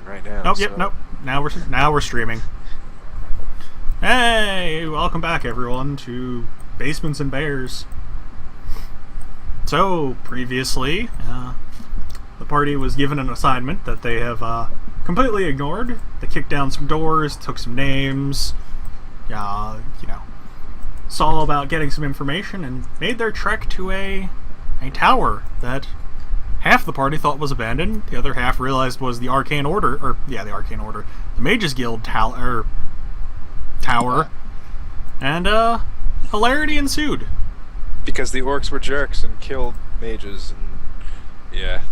right now. Nope, so. yep, nope. Now we're streaming. Hey, welcome back everyone to Basements and Bears. So, previously, the party was given an assignment that they have completely ignored. They kicked down some doors, took some names, saw about getting some information, and made their trek to a tower that half the party thought was abandoned. The other half realized was the Arcane Order, the Mages Guild tower. And, hilarity ensued. Because the orcs were jerks and killed mages, and yeah,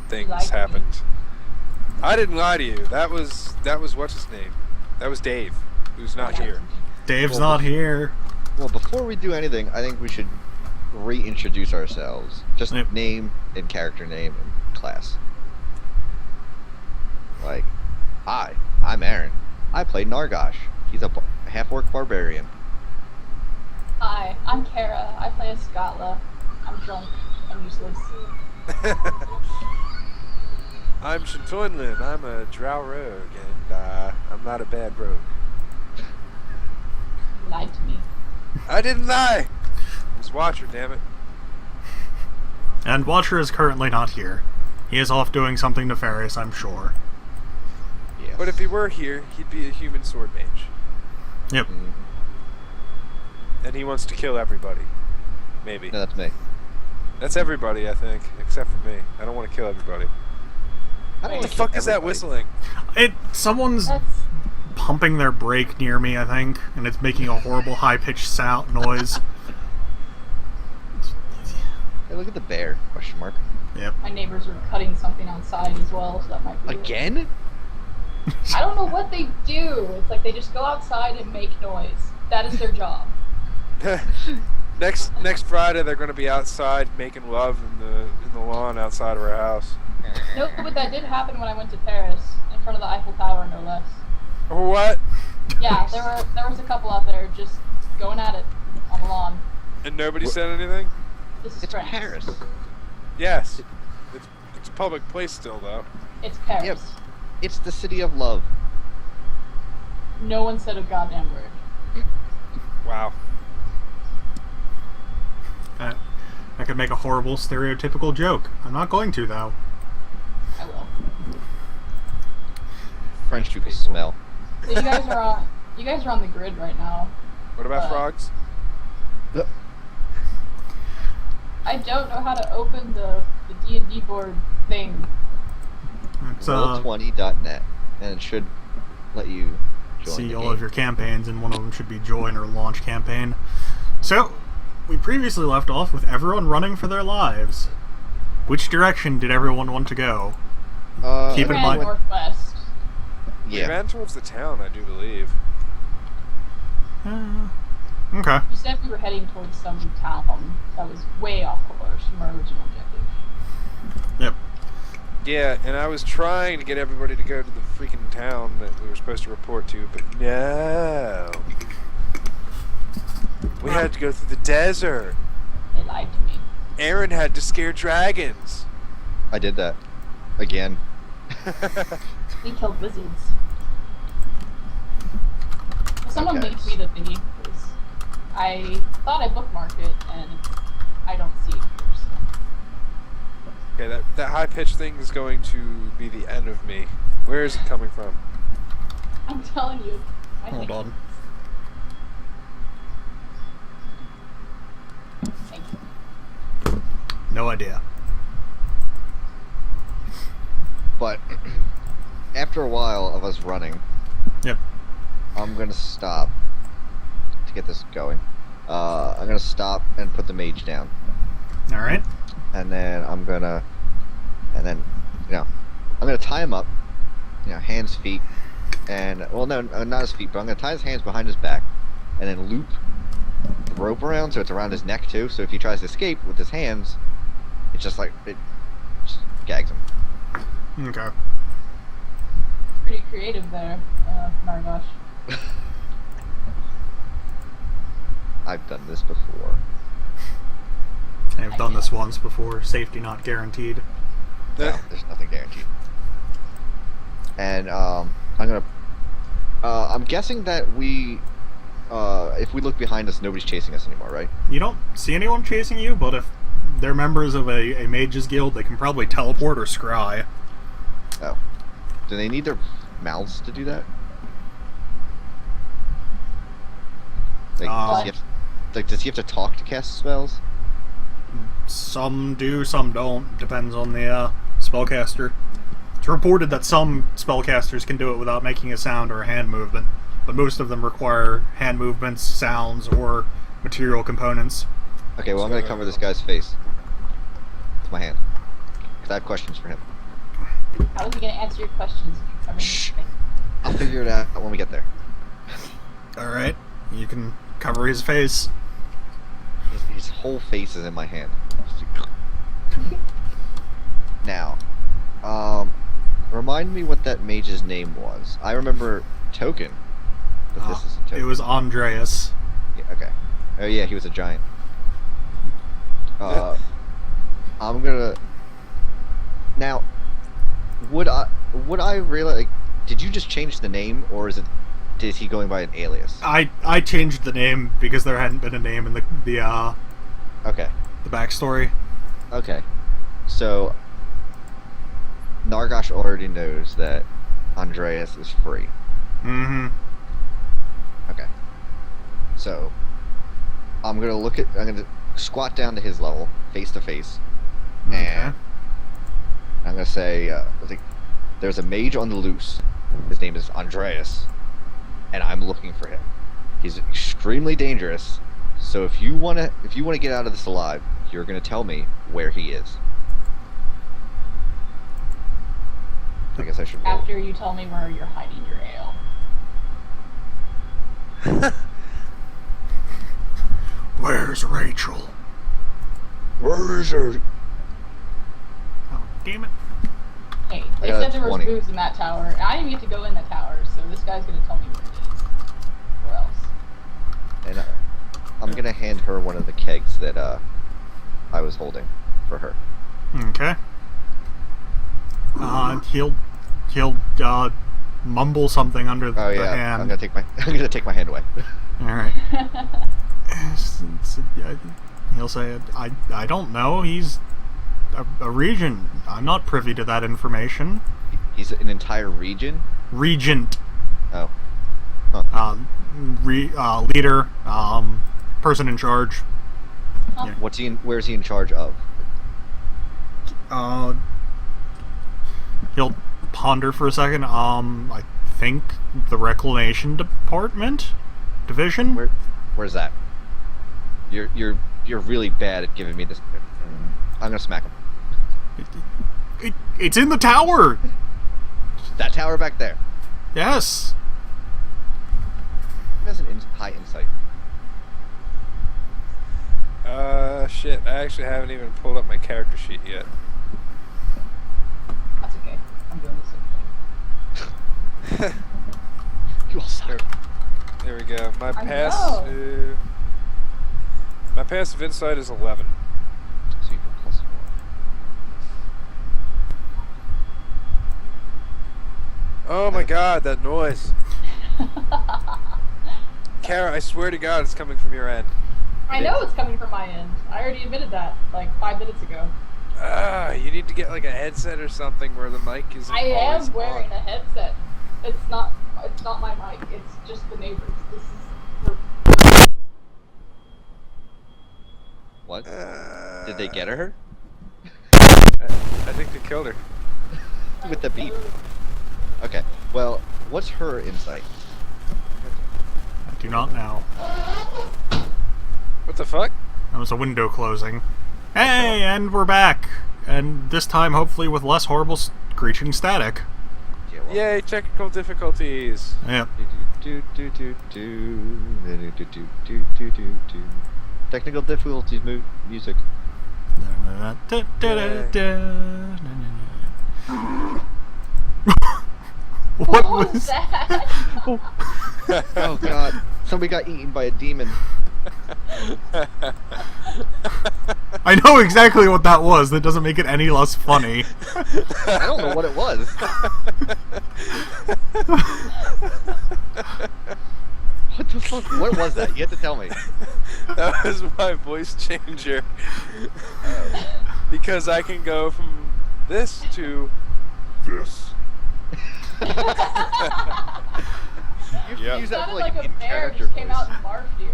things happened. I didn't lie to you. That was what's his name? That was Dave, who's not here. Dave's not here. Well, before we do anything, I think we should reintroduce ourselves. Just name and character name and class. Like, hi, I'm Aaron. I play Nargosh. He's a half-orc barbarian. Hi, I'm Kara. I play as Scotla. I'm drunk and useless. I'm Shintoinlin. I'm a drow rogue, and I'm not a bad rogue. You lied to me. I didn't lie! It was Watcher, damn it. And Watcher is currently not here. He is off doing something nefarious, I'm sure. Yes. But if he were here, he'd be a human sword mage. Yep. And he wants to kill everybody. Maybe. No, that's me. That's everybody, I think, except for me. I don't want to kill everybody. What the fuck is that whistling? Someone's pumping their brake near me, I think, and it's making a horrible high-pitched sound noise. Hey, look at the bear, question mark. Yep. My neighbors were cutting something outside as well, so that might be Again? it. I don't know what they do. It's like they just go outside and make noise. That is their job. Next Friday, they're going to be outside making love in the lawn outside of our house. No, but that did happen when I went to Paris, in front of the Eiffel Tower, no less. What? Yeah, there was a couple out there just going at it on the lawn. And nobody said anything? This is It's France. Paris. Yes. It's a public place still, though. It's Paris. Yep. It's the city of love. No one said a goddamn word. Wow. I could make a horrible stereotypical joke. I'm not going to, though. I will. French people smell. So you guys are on the grid right now. What about frogs? I don't know how to open the D&D board thing. It's, Roll20.net, and it should let you join see the all game. of your campaigns, and one of them should be join or launch campaign. So, we previously left off with everyone running for their lives. Which direction did everyone want to go? Keep in Ran mind. northwest. We Yeah. ran towards the town, I do believe. Okay. You said we were heading towards some town that was way off course from our original objective. Yep. Yeah, and I was trying to get everybody to go to the freaking town that we were supposed to report to, but no. We had to go through the desert. They lied to me. Aaron had to scare dragons. I did that. Again. They killed wizards. Someone Okay. linked me the thingy, because I thought I bookmarked it, and I don't see it here, so. Okay, that high-pitched thing is going to be the end of me. Where is it coming from? I'm telling you. Hold on. Thank you. No idea. But after a while of us running, Yep. I'm gonna stop to get this going. I'm gonna stop and put the mage down, Alright. and then I'm gonna tie him up, hands, feet, and well, no, not his feet, but I'm gonna tie his hands behind his back, and then loop the rope around so it's around his neck too. So if he tries to escape with his hands, it's just like it just gags him. Okay. Pretty creative there, Nargosh. I've done this before. I've done this once before. Safety not guaranteed. No, there's nothing guaranteed. And I'm guessing that if we look behind us, nobody's chasing us anymore, right? You don't see anyone chasing you, but if they're members of a mage's guild, they can probably teleport or scry. Oh. Do they need their mouths to do that? Like, does he have to talk to cast spells? Some do, some don't. Depends on the spellcaster. It's reported that some spellcasters can do it without making a sound or a hand movement, but most of them require hand movements, sounds, or material components. Okay, well, I'm going to cover this guy's face with my hand. Because I have questions for him. How is he going to answer your questions if you're covering his face? I'll figure it out when we get there. Alright, you can cover his face. His whole face is in my hand. Now, remind me what that mage's name was. I remember Token, but this is a Token. It was Andreas. Yeah, okay. Oh yeah, he was a giant. I'm gonna... Now, would I really... Like, did you just change the name, or is he going by an alias? I changed the name because there hadn't been a name in the Okay. the backstory. Okay. So, Nargosh already knows that Andreas is free. Mm-hmm. Okay. So, I'm gonna squat down to his level, face to face, and I'm gonna say, there's a mage on the loose. His name is Andreas, and I'm looking for him. He's extremely dangerous. So if you wanna get out of this alive, you're gonna tell me where he is. I guess I should roll. After you tell me where you're hiding your ale. Where's Rachel? Where is her? Oh, damn it. Hey, I they got a said there was 20. booze in that tower, and I didn't get to go in the tower, so this guy's gonna tell me where it is. Or else. And I'm gonna hand her one of the kegs that I was holding for her. Okay. He'll mumble something under Oh the yeah, hand. I'm gonna take my hand away. All right. He'll say, I don't know. He's a regent. I'm not privy to that information. He's an entire region. Regent. Oh. Leader. Person in charge. Huh? Yeah. Where's he in charge of? He'll ponder for a second. I think the Reclamation Division. Where's that? You're really bad at giving me this. I'm gonna smack him. It's in the tower. That tower back there. Yes. He has high insight. Shit, I actually haven't even pulled up my character sheet yet. That's okay. I'm doing the same thing. You all suck. There we go. My I passive insight is 11. So you can +1. Oh my god, that noise. Kara, I swear to god it's coming from your end. I know it's coming from my end. I already admitted that, like 5 minutes ago. You need to get like a headset or something where the mic is I always am wearing on. a headset. It's not my mic, it's just the neighbors. This is for What? Did they get her? I think they killed her. With the beep. Okay. Well, what's her insight? I do not know. What the fuck? That was a window closing. Hey, and we're back. And this time, hopefully, with less horrible screeching static. Yeah, well, Yay, technical difficulties. Yeah. Technical difficulties music. What was was that? Oh god, somebody got eaten by a demon. I know exactly what that was. That doesn't make it any less funny. I don't know what it was. What the fuck? What was that? You have to tell me. That was my voice changer. Because I can go from this to this. You Yep. use that Sounded for, like a in bear character just came voice. out and barfed you.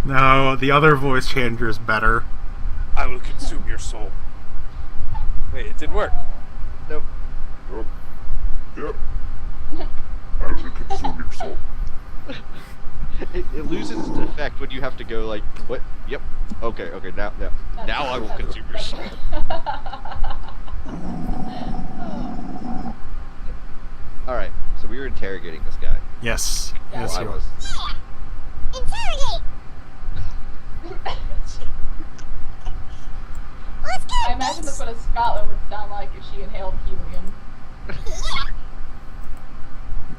No, the other voice changer is better. I will consume your soul. Wait, it didn't work. Nope. Yep. I will consume your soul. It loses its effect when you have to go like, what? Yep. Okay. Now I will consume your soul. All right. So we were interrogating this guy. Yes. Yeah, Yes, I you was. I imagine that's what a Scotland would sound like if she inhaled helium.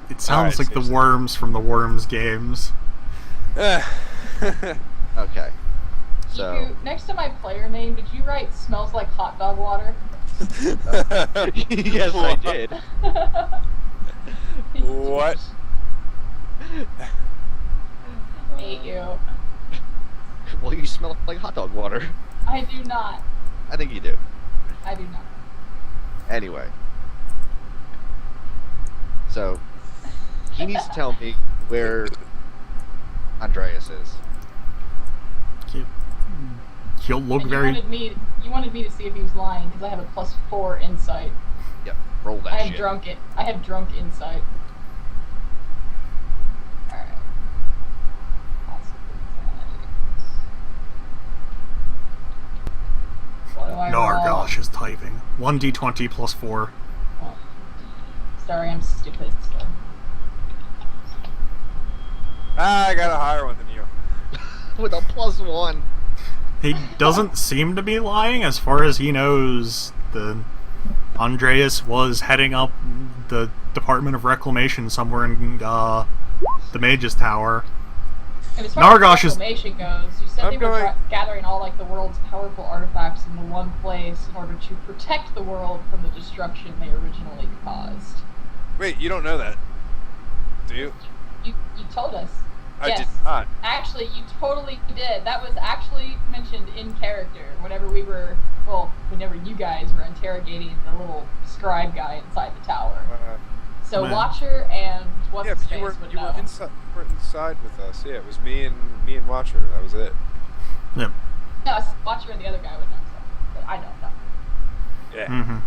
It sounds Alright, like the seriously. worms from the Worms games. Okay. So You, next to my player name, did you write "smells like hot dog water"? yes, I did. What? Hate you. Well, you smell like hot dog water. I do not. I think you do. I do not. Anyway. So he needs to tell me where Andreas is. He'll look And very. You wanted me to see if he was lying because I have a +4 insight. Yep. Roll that I have shit. I have drunk insight. Alright. What do I roll? Nargosh is typing. 1d20 plus 4. Oh. Sorry, I'm stupid. So. I got a higher one than you. With a +1. He doesn't seem to be lying as far as he knows. The Andreas was heading up the Department of Reclamation somewhere in the Mage's Tower. And as far Nargosh as is- reclamation goes, you said I'm they were going- gathering all like the world's powerful artifacts into one place in order to protect the world from the destruction they originally caused. Wait, you don't know that, do you? You told us. I Yes. did not. Actually, you totally did. That was actually mentioned in character whenever whenever you guys were interrogating the little scribe guy inside the tower. So Man. Watcher and what's Yeah, his but face you were would know. inside with us. Yeah, it was me and Watcher. That was it. Yep. No, Watcher and the other guy would know stuff, but I don't know. Yeah. Mm-hmm.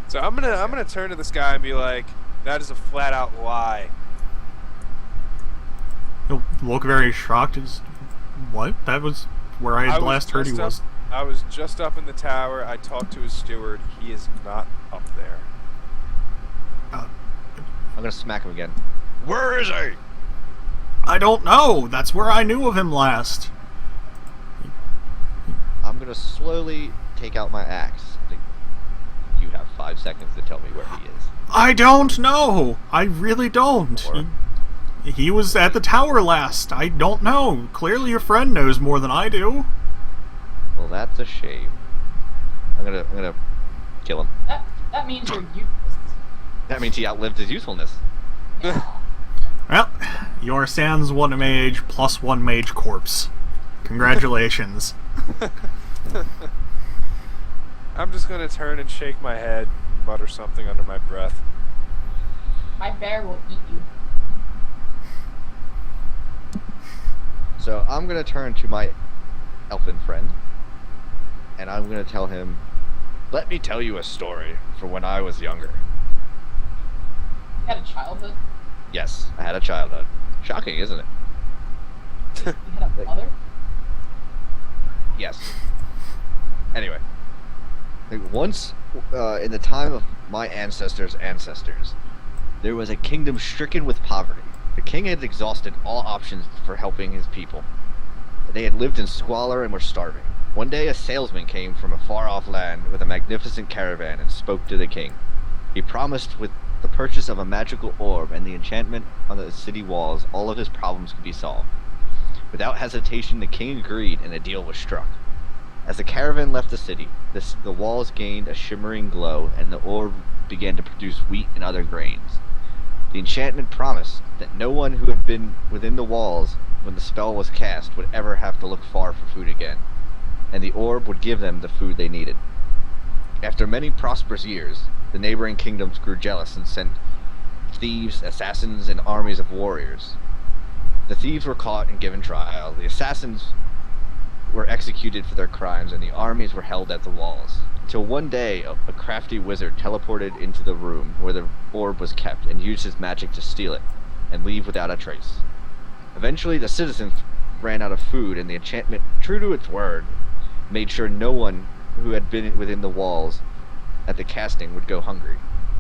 So I'm gonna turn to this guy and be like, "That is a flat out lie." He'll look very shocked. What? That was where I had last heard he was. I was just up in the tower. I talked to his steward. He is not up there. I'm gonna smack him again. Where is he? I don't know. That's where I knew of him last. I'm gonna slowly take out my axe. I think you have 5 seconds to tell me where he is. I don't know. I really don't. Or- He was at the tower last. I don't know. Clearly your friend knows more than I do. Well, that's a shame. I'm gonna kill him. That means you're useless. That means he outlived his usefulness. Yeah. Well, you're sans one mage plus one mage corpse. Congratulations. I'm just gonna turn and shake my head and mutter something under my breath. My bear will eat you. So I'm gonna turn to my elfin friend, and I'm gonna tell him, "Let me tell you a story from when I was younger." You had a childhood. Yes, I had a childhood. Shocking, isn't it? You had a mother. Yes. Anyway, once in the time of my ancestors' ancestors, there was a kingdom stricken with poverty. The king had exhausted all options for helping his people. They had lived in squalor and were starving. One day a salesman came from a far-off land with a magnificent caravan and spoke to the king. He promised with the purchase of a magical orb and the enchantment on the city walls, all of his problems could be solved. Without hesitation, the king agreed, and a deal was struck. As the caravan left the city, the walls gained a shimmering glow, and the orb began to produce wheat and other grains. The enchantment promised that no one who had been within the walls when the spell was cast would ever have to look far for food again, and the orb would give them the food they needed. After many prosperous years, the neighboring kingdoms grew jealous and sent thieves, assassins, and armies of warriors. The thieves were caught and given trial, the assassins were executed for their crimes, and the armies were held at the walls. Until one day, a crafty wizard teleported into the room where the orb was kept and used his magic to steal it and leave without a trace. Eventually, the citizens ran out of food, and the enchantment, true to its word, made sure no one who had been within the walls at the casting would go hungry.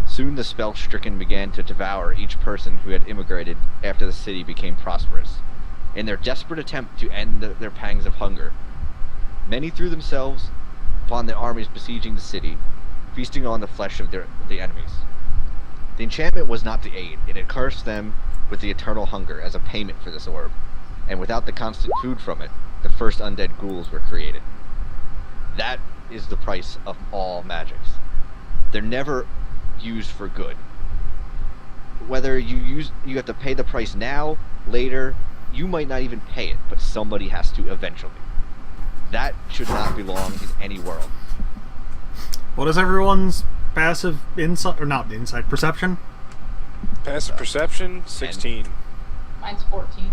Soon the spell-stricken began to devour each person who had immigrated after the city became prosperous. In their desperate attempt to end their pangs of hunger, many threw themselves upon the armies besieging the city, feasting on the flesh of the enemies. The enchantment was not to aid. It had cursed them with the eternal hunger as a payment for this orb, and without the constant food from it, the first undead ghouls were created. That is the price of all magics. They're never used for good. Whether you have to pay the price now, later, you might not even pay it, but somebody has to eventually. That should not belong in any world. What is everyone's passive insight, or not insight, perception? Passive perception, 16. Mine's 14.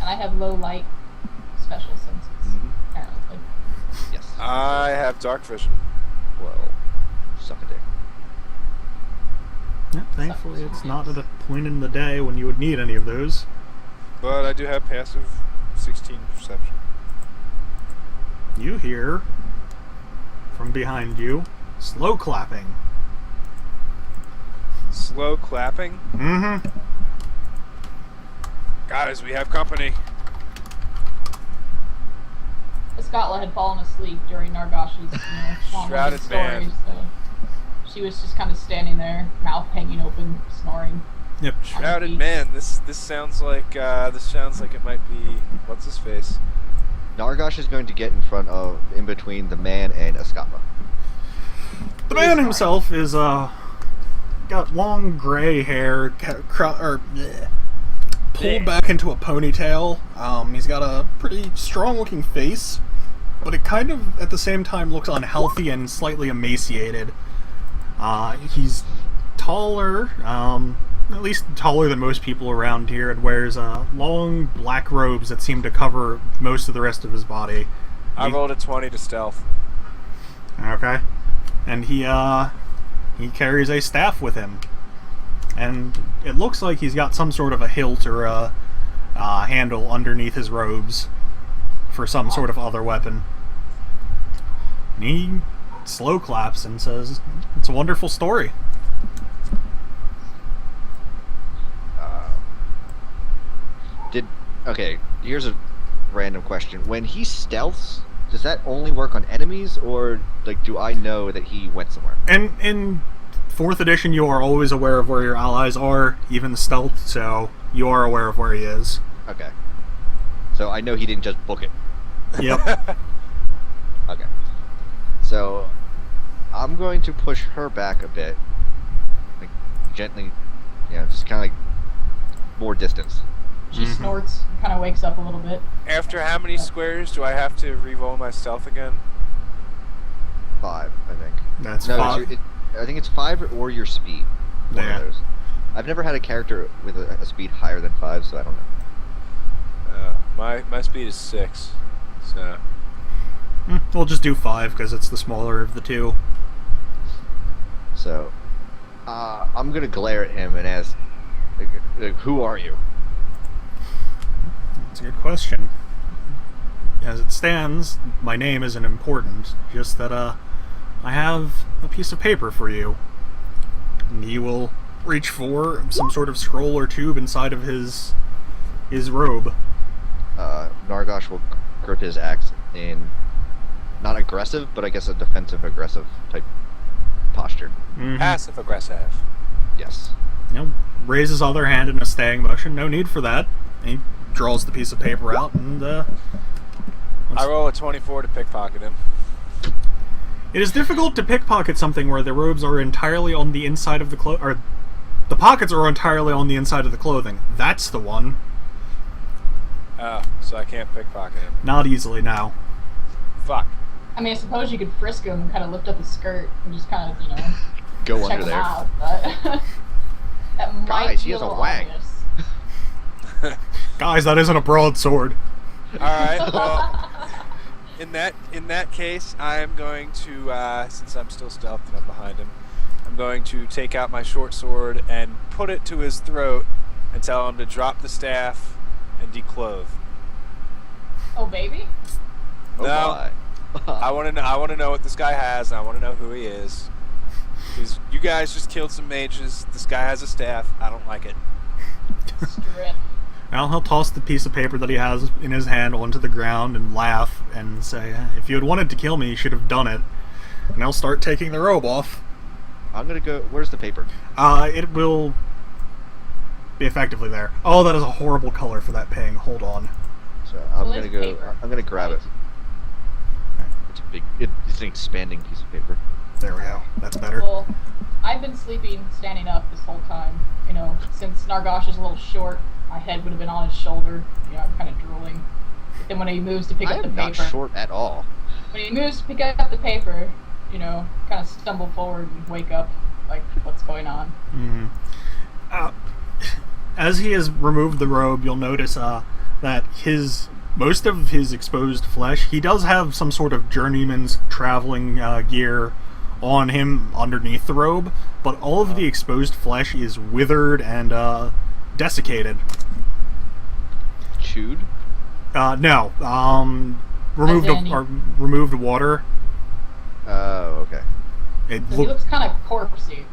And I have low light special senses, apparently. Yes. I have dark vision. Well, suck a dick. Yeah, thankfully it's not at a point in the day when you would need any of those. But I do have passive 16 perception. You hear, from behind you, slow clapping. Slow clapping? Mm-hmm. Guys, we have company. Escatla had fallen asleep during Nargash's Shrouded story, man. so she was just kind of standing there, mouth hanging open, snoring. Yep. Shrouded man. This sounds like it might be what's his face. Nargash is going to get in between the man and Escatla. The man himself is got long gray hair, pulled back into a ponytail. He's got a pretty strong-looking face, but it kind of at the same time looks unhealthy and slightly emaciated. He's taller, at least taller than most people around here, and wears long black robes that seem to cover most of the rest of his body. I rolled a 20 to stealth. Okay. And he carries a staff with him. And it looks like he's got some sort of a hilt or a handle underneath his robes for some sort of other weapon. And he slow claps and says, "It's a wonderful story." Okay, here's a random question. When he stealths, does that only work on enemies, or like do I know that he went somewhere? And in 4th edition, you are always aware of where your allies are, even stealth, so you are aware of where he is. Okay. So I know he didn't just book it. Yep. Okay. So I'm going to push her back a bit. Like gently, just kinda like more distance. She snorts and kind of wakes up a little bit. After how many squares do I have to re-roll my stealth again? 5, I think. That's No, 5. I think it's 5 or your speed. One Yeah. of those. I've never had a character with a speed higher than 5, so I don't know. My speed is 6. So We'll just do 5 because it's the smaller of the two. So, I'm gonna glare at him and ask, like, who are you? That's a good question. As it stands, my name isn't important, just that I have a piece of paper for you. And he will reach for some sort of scroll or tube inside of his robe. Nargash will grip his axe in not aggressive, but I guess a defensive aggressive type posture. Mhm. passive aggressive. Yes. raises his other hand in a staying motion. No need for that. He draws the piece of paper out and I roll a 24 to pickpocket him. it is difficult to pickpocket something where the robes are entirely on the inside of the or the pockets are entirely on the inside of the clothing. That's the one. Oh, so I can't pickpocket him. Not easily now. Fuck. I mean, I suppose you could frisk him and kind of lift up his skirt and just kind of, Go check under him there. out, but that might Guys, be he a has a little wang. obvious. Guys, that isn't a broadsword. Alright, well, in that case, I am going to, since I'm still stealthed and I'm behind him, I'm going to take out my short sword and put it to his throat and tell him to drop the staff and declothe. Oh, baby? Oh, No. my. I want to know what this guy has, and I want to know who he is. Because you guys just killed some mages. This guy has a staff. I don't like it. Strip. Well, he'll toss the piece of paper that he has in his hand onto the ground and laugh and say, if you had wanted to kill me, you should have done it. And he'll start taking the robe off. I'm gonna go. Where's the paper? It will be effectively there. Oh, that is a horrible color for that ping. Hold on. So I'm Well, gonna it's go. paper. I'm gonna grab it. It's a big. It's an expanding piece of paper. There we go. That's better. Well, I've been sleeping standing up this whole time. Since Nargosh is a little short, my head would have been on his shoulder. I'm kind of drooling. But then when he moves to pick I up the am not paper, short at all. when he moves to pick up the paper, kind of stumble forward and wake up, like, what's going on? As he has removed the robe, you'll notice that most of his exposed flesh, he does have some sort of journeyman's traveling gear on him underneath the robe, but all of the exposed flesh is withered and desiccated. Chewed. No. Removed As in- removed water. Oh, okay. It So he looks kind of corpsey.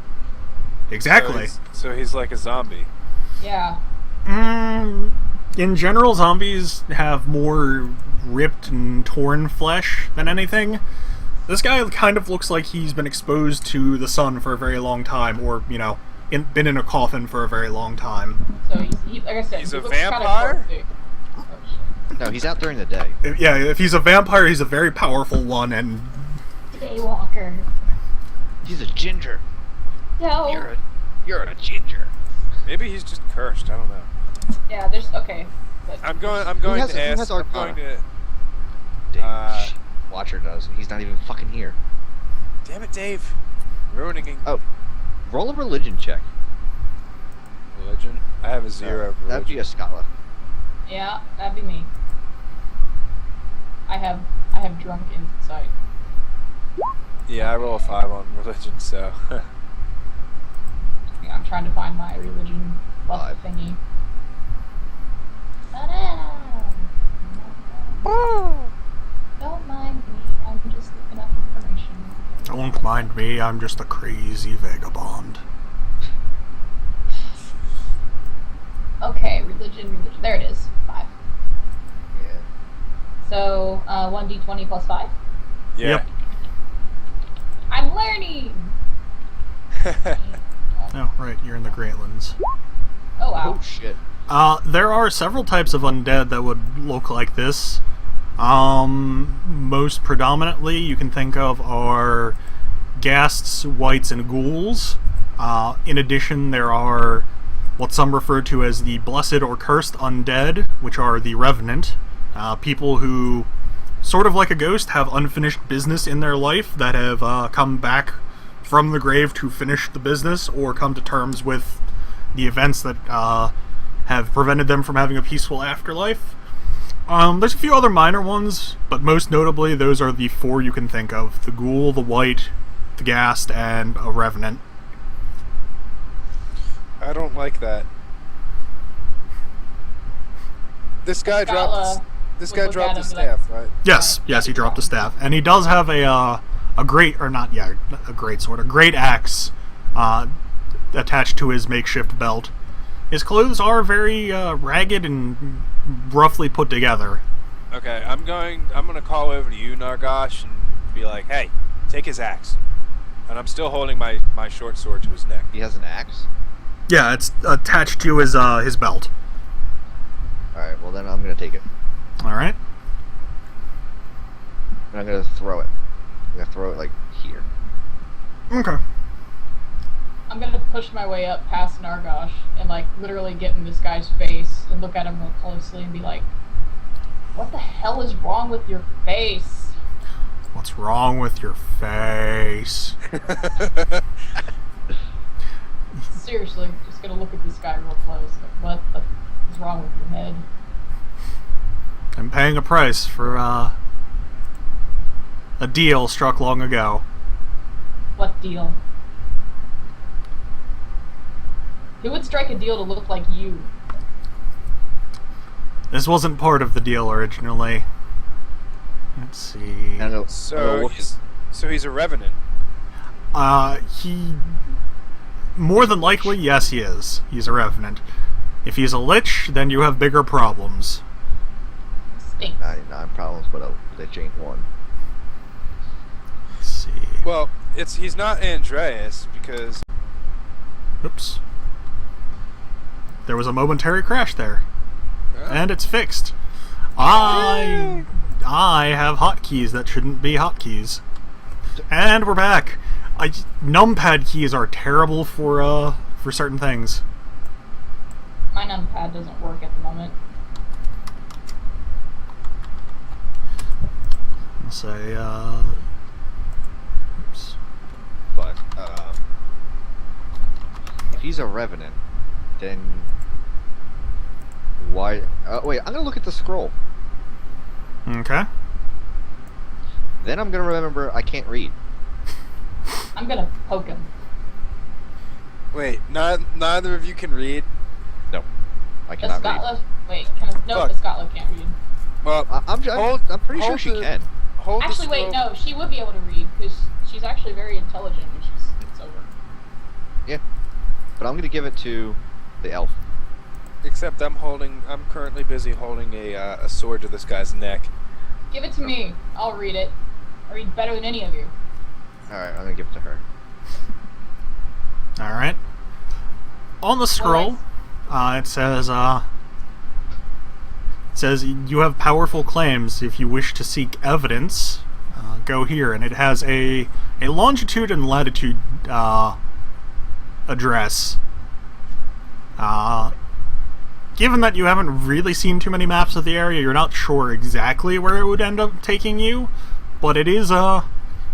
exactly. So he's like a zombie. Yeah. In general, zombies have more ripped and torn flesh than anything. This guy kind of looks like he's been exposed to the sun for a very long time, or, been in a coffin for a very long time. So he's like I said, He's he a looks vampire? Kind of corpsey. Oh, shit. No, he's out during the day. Yeah, if he's a vampire, he's a very powerful one, and Daywalker. He's a ginger. No. You're a ginger. Maybe he's just cursed. I don't know. Yeah, there's okay. But I'm going has- to who has ask. I'm Arcana? going to. Dave. Watcher does. He's not even fucking here. Damn it, Dave! Ruining Oh, roll a religion check. religion. I have a 0. That'd be a Scala. yeah, that'd be me. I have drunk insight. Yeah, I roll a 5 on religion, so. Yeah, I'm trying to find my religion buff 5. thingy. Don't mind me, I'm just looking up information. don't mind me, I'm just a crazy vagabond. Okay, religion. There it is. 5. Yeah. So, 1d20 plus 5. Yeah. Yep. I'm learning! Oh, right, you're in the Greatlands. Oh, wow. Oh shit. There are several types of undead that would look like this. Most predominantly you can think of are ghasts, wights, and ghouls. In addition, there are what some refer to as the blessed or cursed undead, which are the revenant. People who, sort of like a ghost, have unfinished business in their life that have come back from the grave to finish the business or come to terms with the events that have prevented them from having a peaceful afterlife. There's a few other minor ones, but most notably those are the 4 you can think of: the ghoul, the wight, the ghast, and a revenant. I don't like that. This guy dropped. This would guy look dropped at the him and be like, staff, right? Yes, he dropped a staff, and he does have a great axe attached to his makeshift belt. His clothes are very ragged and roughly put together. Okay, I'm gonna call over to you, Nargosh, and be like, "Hey, take his axe." And I'm still holding my short sword to his neck. He has an axe. Yeah, it's attached to his belt. Alright, well then I'm gonna take it. Alright. And I'm gonna throw it. I'm gonna throw it like here. Okay. I'm gonna push my way up past Nargosh and like literally get in this guy's face and look at him real closely and be like, "What the hell is wrong with your face?" What's wrong with your face? Seriously, just gonna look at this guy real close. Like, what the is wrong with your head? I'm paying a price for a deal struck long ago. What deal? Who would strike a deal to look like you? This wasn't part of the deal originally. Let's see. And So he's a revenant. He... More than likely, yes, he is. He's a revenant. If he's a lich, then you have bigger problems. Stinks. 99 problems, but a lich ain't one. Let's see. Well, he's not Andreas because Oops. There was a momentary crash there. And it's fixed. I have hotkeys that shouldn't be hotkeys. And we're back. Numpad keys are terrible for certain things. My numpad doesn't work at the moment. Let's say, oops. But if he's a revenant, then why? Wait, I'm gonna look at the scroll. Okay. Then I'm gonna remember I can't read. I'm gonna poke him. wait, neither of you can read. No, I cannot read. Escotla, wait, no, Fuck. Escotla can't read. Well, I'm pretty sure she can. Hold the Actually, wait, scroll- no, she would be able to read because she's actually very intelligent when it's over. Yeah, but I'm gonna give it to the elf. Except I'm currently busy holding a sword to this guy's neck. Give it to me. I'll read it. I read better than any of you. All right, I'm gonna give it to her. Alright. On the scroll, it says you have powerful claims. If you wish to seek evidence, go here. And it has a longitude and latitude address. Given that you haven't really seen too many maps of the area, you're not sure exactly where it would end up taking you, but it is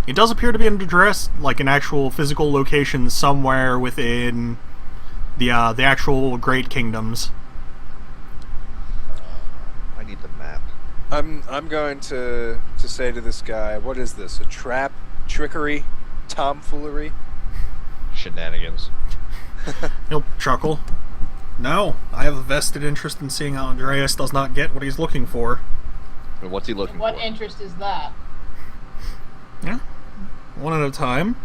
it does appear to be an address, like an actual physical location somewhere within the actual Great Kingdoms. I need the map. I'm going to say to this guy, what is this? A trap? Trickery? Tomfoolery? Shenanigans. He'll chuckle. No, I have a vested interest in seeing how Andreas does not get what he's looking for. And what's he looking What for? interest is that? Yeah, one at a time.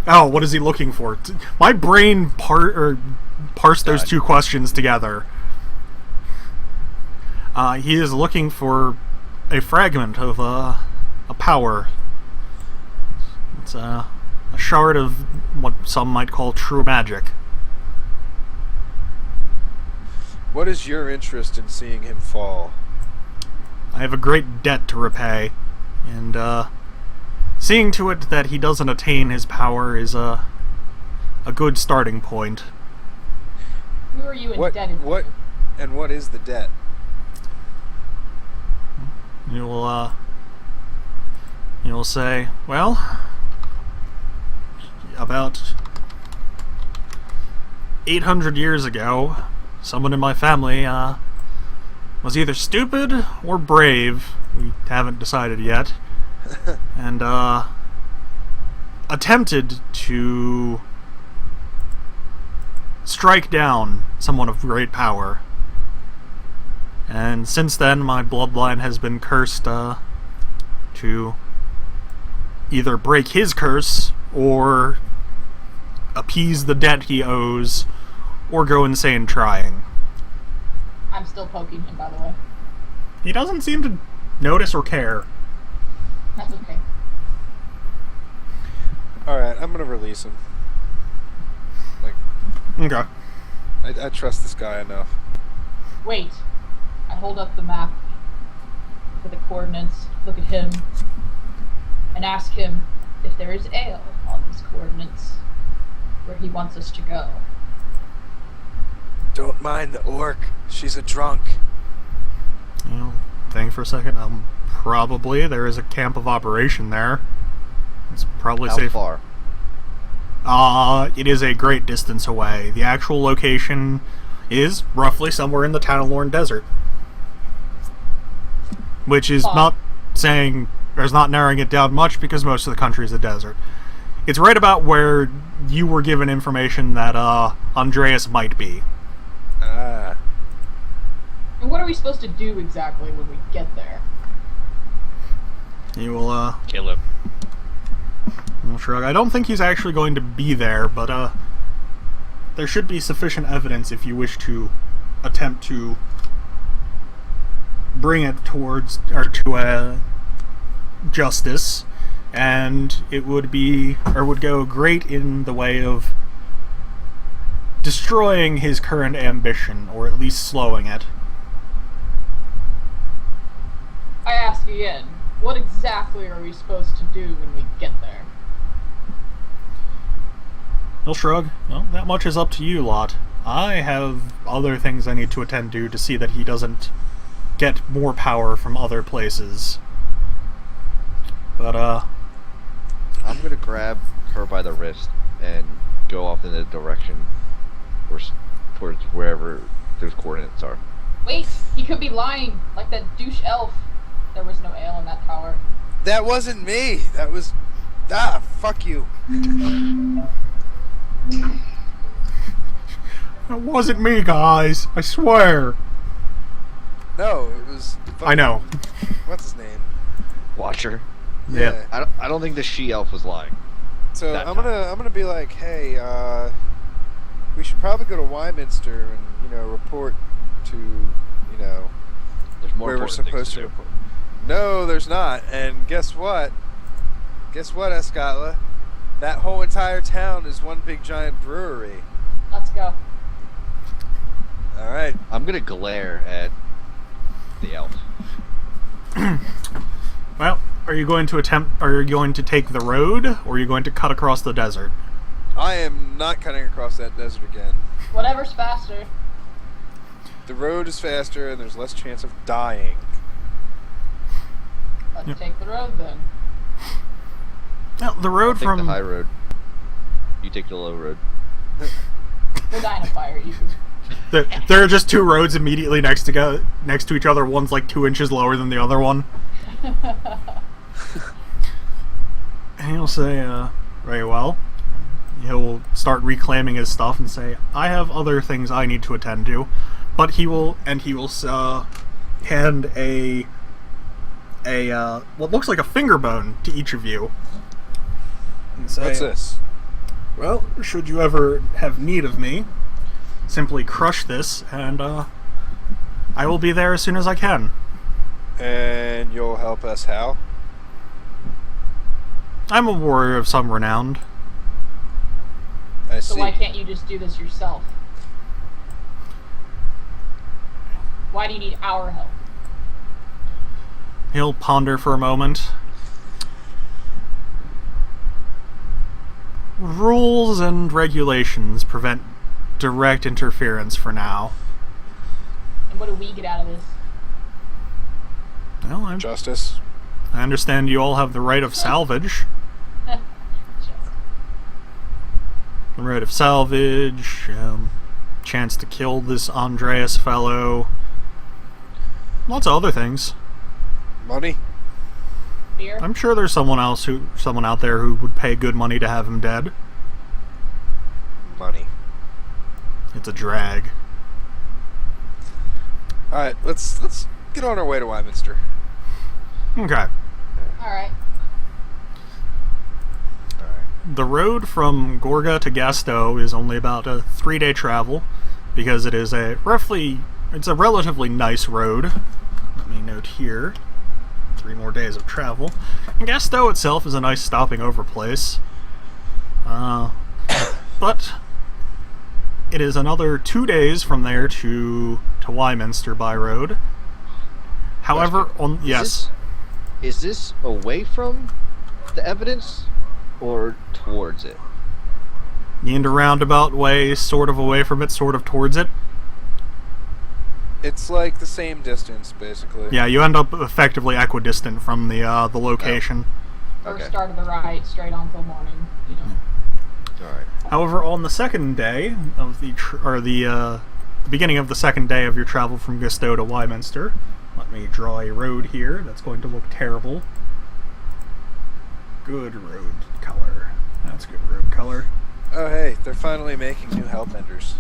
Oh, what is he looking for? My brain parsed those God. two questions together. He is looking for a fragment of a power. It's a shard of what some might call true magic. What is your interest in seeing him fall? I have a great debt to repay, and seeing to it that he doesn't attain his power is a good starting point. Who are you indebted to? And what is the debt? You'll say, well, about 800 years ago, someone in my family was either stupid or brave, we haven't decided yet, and attempted to strike down someone of great power. And since then, my bloodline has been cursed to either break his curse, or appease the debt he owes, or go insane trying. I'm still poking him, by the way. He doesn't seem to notice or care. That's okay. Alright, I'm gonna release him. Okay. I trust this guy enough. Wait. I hold up the map. Look at the coordinates. Look at him. And ask him if there is ale on these coordinates where he wants us to go. Don't mind the orc. She's a drunk. Well, think for a second. Probably there is a camp of operation there. It's probably How safe. far? It is a great distance away. The actual location is roughly somewhere in the Tanalorn Desert. Which is not saying, there's not narrowing it down much because most of the country is a desert. It's right about where you were given information that, Andreas might be. Ah. And what are we supposed to do exactly when we get there? You will, Kill him. I'll shrug. I don't think he's actually going to be there, but, there should be sufficient evidence if you wish to attempt to bring it towards, or to, justice, and it would be, or would go great in the way of destroying his current ambition, or at least slowing it. I ask again, what exactly are we supposed to do when we get there? He'll shrug. Well, that much is up to you lot. I have other things I need to attend to see that he doesn't get more power from other places. But, I'm gonna grab her by the wrist and go off in the direction towards wherever those coordinates are. Wait, he could be lying, like that douche elf. There was no ale in that tower. That wasn't me. That was... Ah, fuck you. It wasn't me, guys. I swear. No, it was... I know. What's his name? Watcher. Yeah. I don't think the she-elf was lying. So That I'm gonna be like, hey, we should probably go to Wyminster and report to There's more where we're important things supposed to do. report. No, there's not. And guess what? Guess what, Escatla? That whole entire town is one big giant brewery. Let's go. All right. I'm gonna glare at the elf. Well, are you going to take the road, or are you going to cut across the desert? I am not cutting across that desert again. Whatever's faster. The road is faster, and there's less chance of dying. Let's take the road then. Well, the road Take from... the high road. You take the low road. We're dying of fire, easy. There are just two roads immediately next to each other. One's like 2 inches lower than the other one. And he'll say, very well. He'll start reclaiming his stuff and say, I have other things I need to attend to. But he will hand what looks like a finger bone to each of you. And say, What's this? well, should you ever have need of me, simply crush this, and I will be there as soon as I can. And you'll help us how? I'm a warrior of some renown. I So see. why can't you just do this yourself? Why do you need our help? He'll ponder for a moment. Rules and regulations prevent direct interference for now. And what do we get out of this? Well, Justice. I understand you all have the right of salvage. The right of salvage, chance to kill this Andreas fellow. Lots of other things. Money? Beer? I'm sure there's someone out there who would pay good money to have him dead. Money. It's a drag. Alright, let's get on our way to Wyminster. Okay. Alright. The road from Gorga to Gasto is only about a 3-day travel, because it is it's a relatively nice road. Let me note here. 3 more days of travel. And Gasto itself is a nice stopping over place. But it is another 2 days from there to Wyminster by road. However, Is this away from the evidence or towards it? in a roundabout way, sort of away from it, sort of towards it. It's like the same distance, basically. Yeah, you end up effectively equidistant from the location. Okay. First start of the ride, straight on till morning. You know. Alright. However, on the second day of the beginning of the second day of your travel from Gustow to Wyminster, let me draw a road here that's going to look terrible. Good road color. That's good road color. Oh, hey, they're finally making new Hellbenders.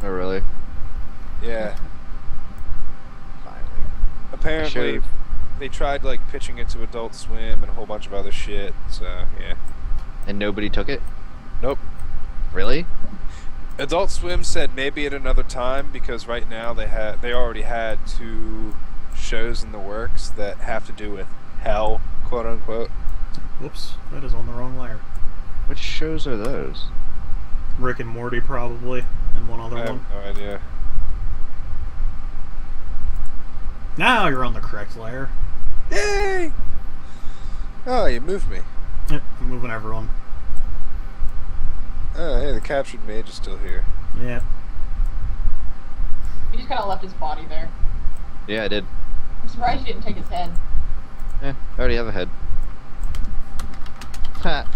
Oh, really? Yeah. Finally. Apparently, they tried, like, pitching it to Adult Swim and a whole bunch of other shit, so, yeah. And nobody took it? Nope. Really? Adult Swim said maybe at another time, because right now they already had 2 shows in the works that have to do with hell, quote unquote. Whoops, that is on the wrong layer. Which shows are those? Rick and Morty, probably, and one other I have one. no idea. Now you're on the correct layer. Yay! Oh, you moved me. Yep, I'm moving everyone. Oh, hey, the captured mage is still here. Yep. He just kind of left his body there. Yeah, I did. I'm surprised you didn't take his head. I already have a head. Ha.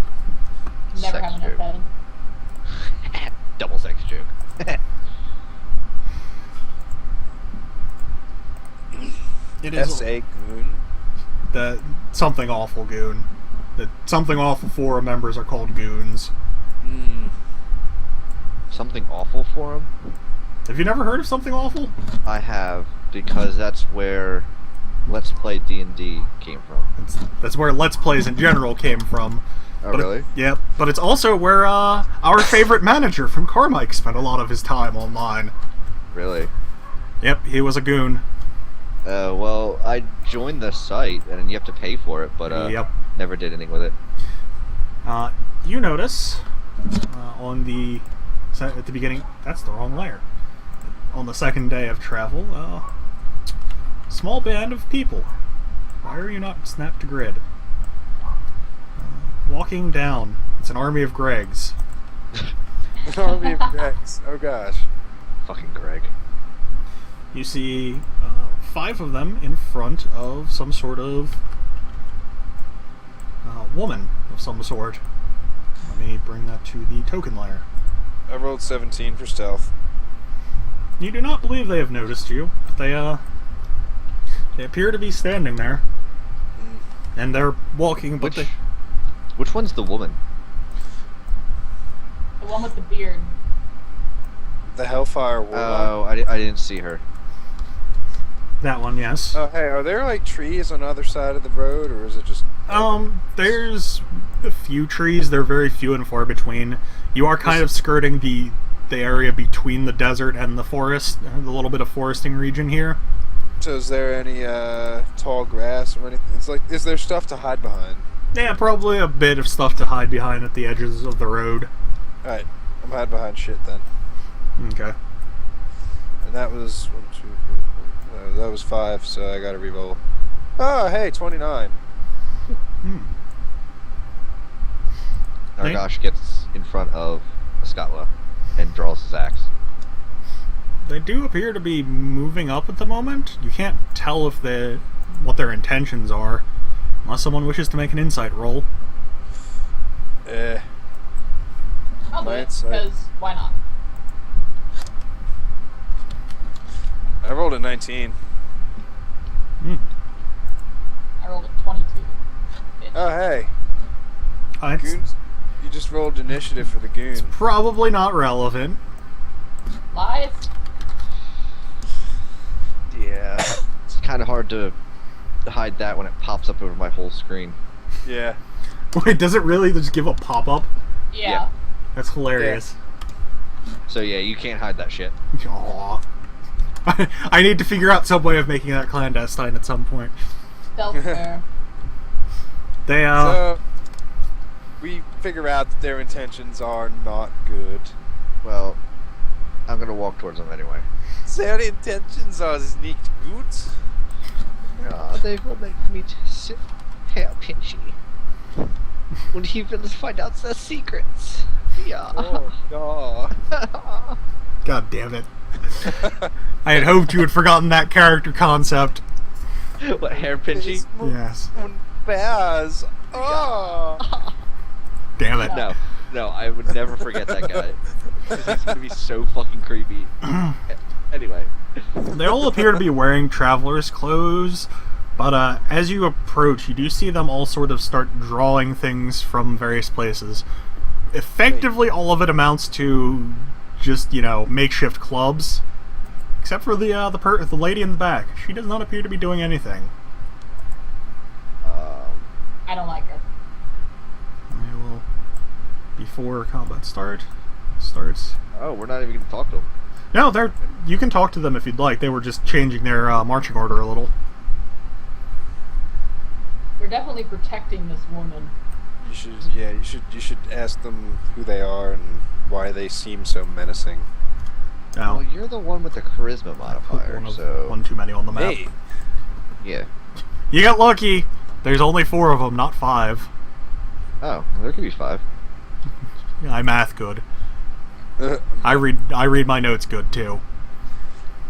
Never Sex have enough joke. head. Double sex joke. It is S.A. Goon. the something awful goon. The something awful forum members are called goons. Hmm. Something awful for him? Have you never heard of something awful? I have, because that's where Let's Play D&D came from. That's where Let's Plays in general came from. Oh, But really? Yep, but it's also where our favorite manager from Carmike spent a lot of his time online. Really? Yep, he was a goon. Well, I joined the site, and you have to pay for it, but Yep. never did anything with it. You notice at the beginning, that's the wrong layer. On the second day of travel, small band of people. Why are you not snapped to grid? Walking down. It's an army of Gregs. An army of Gregs. Oh gosh. Fucking Greg. You see 5 of them in front of some sort of woman of some sort. Let me bring that to the token layer. I rolled 17 for stealth. You do not believe they have noticed you. But they appear to be standing there, and they're walking. But Which one's the woman? The one with the beard. The Hellfire Warlock. Oh, I didn't see her. that one, yes. Oh, hey, are there like trees on the other side of the road, or is it just... There's a few trees. They're very few and far between. You are kind of skirting the area between the desert and the forest, the little bit of foresting region here. So is there any tall grass or anything? It's like, is there stuff to hide behind? Yeah, probably a bit of stuff to hide behind at the edges of the road. Alright, I'm hiding behind shit then. Okay. And that was 1, 2, 3, 4, that was 5, so I gotta re-roll. Oh, hey, 29. Nargosh gets in front of Skatla and draws his axe. They do appear to be moving up at the moment. You can't tell if what their intentions are, unless someone wishes to make an insight roll. I'll do My it, insight. because why not? I rolled a 19. I rolled a 22. Bitch. Oh, hey. It's Goons, you just rolled initiative for the goon. probably not relevant. Lies? Yeah. It's kind of hard to hide that when it pops up over my whole screen. Yeah. Wait, does it really just give a pop-up? Yeah. That's hilarious. So yeah, you can't hide that shit. Aww. I need to figure out some way of making that clandestine at some point. Stealth fair. They, So, we figure out that their intentions are not good. Well, I'm gonna walk towards them anyway. Their intentions are nicht gut. They will make me hair pinchy. And he will find out the secrets. Yeah. Oh, God. God damn it. I had hoped you had forgotten that character concept. What, hair pinchy? Yes. Bears. Oh. Damn it. No, I would never forget that guy. 'Cause he's gonna be so fucking creepy. Anyway. They all appear to be wearing traveler's clothes, but as you approach, you do see them all sort of start drawing things from various places. Effectively, all of it amounts to just, makeshift clubs. Except for the lady in the back. She does not appear to be doing anything. I don't like her. I will, before combat starts. Oh, we're not even gonna talk to him. No, you can talk to them if you'd like. They were just changing their marching order a little. We're definitely protecting this woman. You should ask them who they are and why they seem so menacing. Now, Well, you're the one with the charisma modifier, so one too many on the map. Hey, yeah. You got lucky. There's only 4 of them, not 5. Oh, well, there could be 5. I math good. I read my notes good too.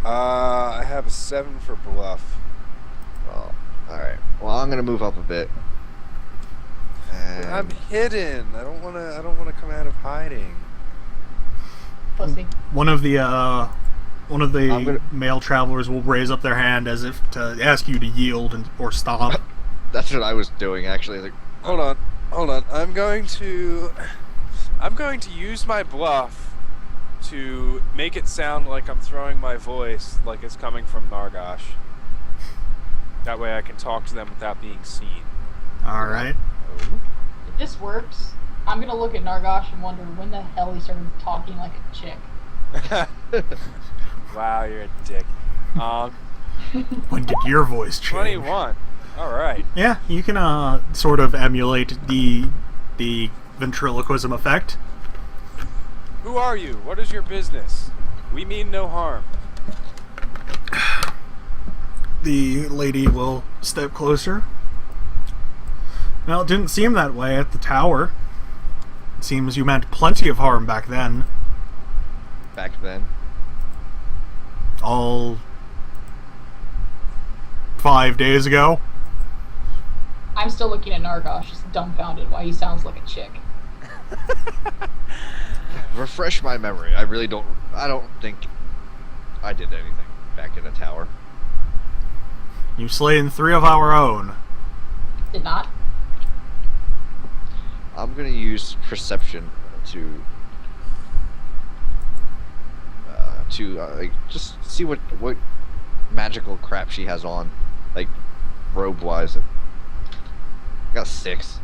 I have a 7 for bluff. Well, all right. Well, I'm gonna move up a bit. And I'm hidden. I don't wanna come out of hiding. Pussy. One of the I'm gonna- male travelers will raise up their hand as if to ask you to yield or stop. That's what I was doing actually. Like, Hold on. I'm going to use my bluff to make it sound like I'm throwing my voice like it's coming from Nargosh. That way I can talk to them without being seen. All right. If this works, I'm gonna look at Nargosh and wonder when the hell he started talking like a chick. Wow, you're a dick. When did your voice change? 21. All right. Yeah, you can sort of emulate the ventriloquism effect. Who are you? What is your business? We mean no harm. The lady will step closer. Well, it didn't seem that way at the tower. It seems you meant plenty of harm back then. back then. All 5 days ago. I'm still looking at Nargosh, just dumbfounded why he sounds like a chick. Refresh my memory. I don't think I did anything back in the tower. You've slain 3 of our own. Did not? I'm gonna use perception to like just see what magical crap she has on, like robe wise. I got 6.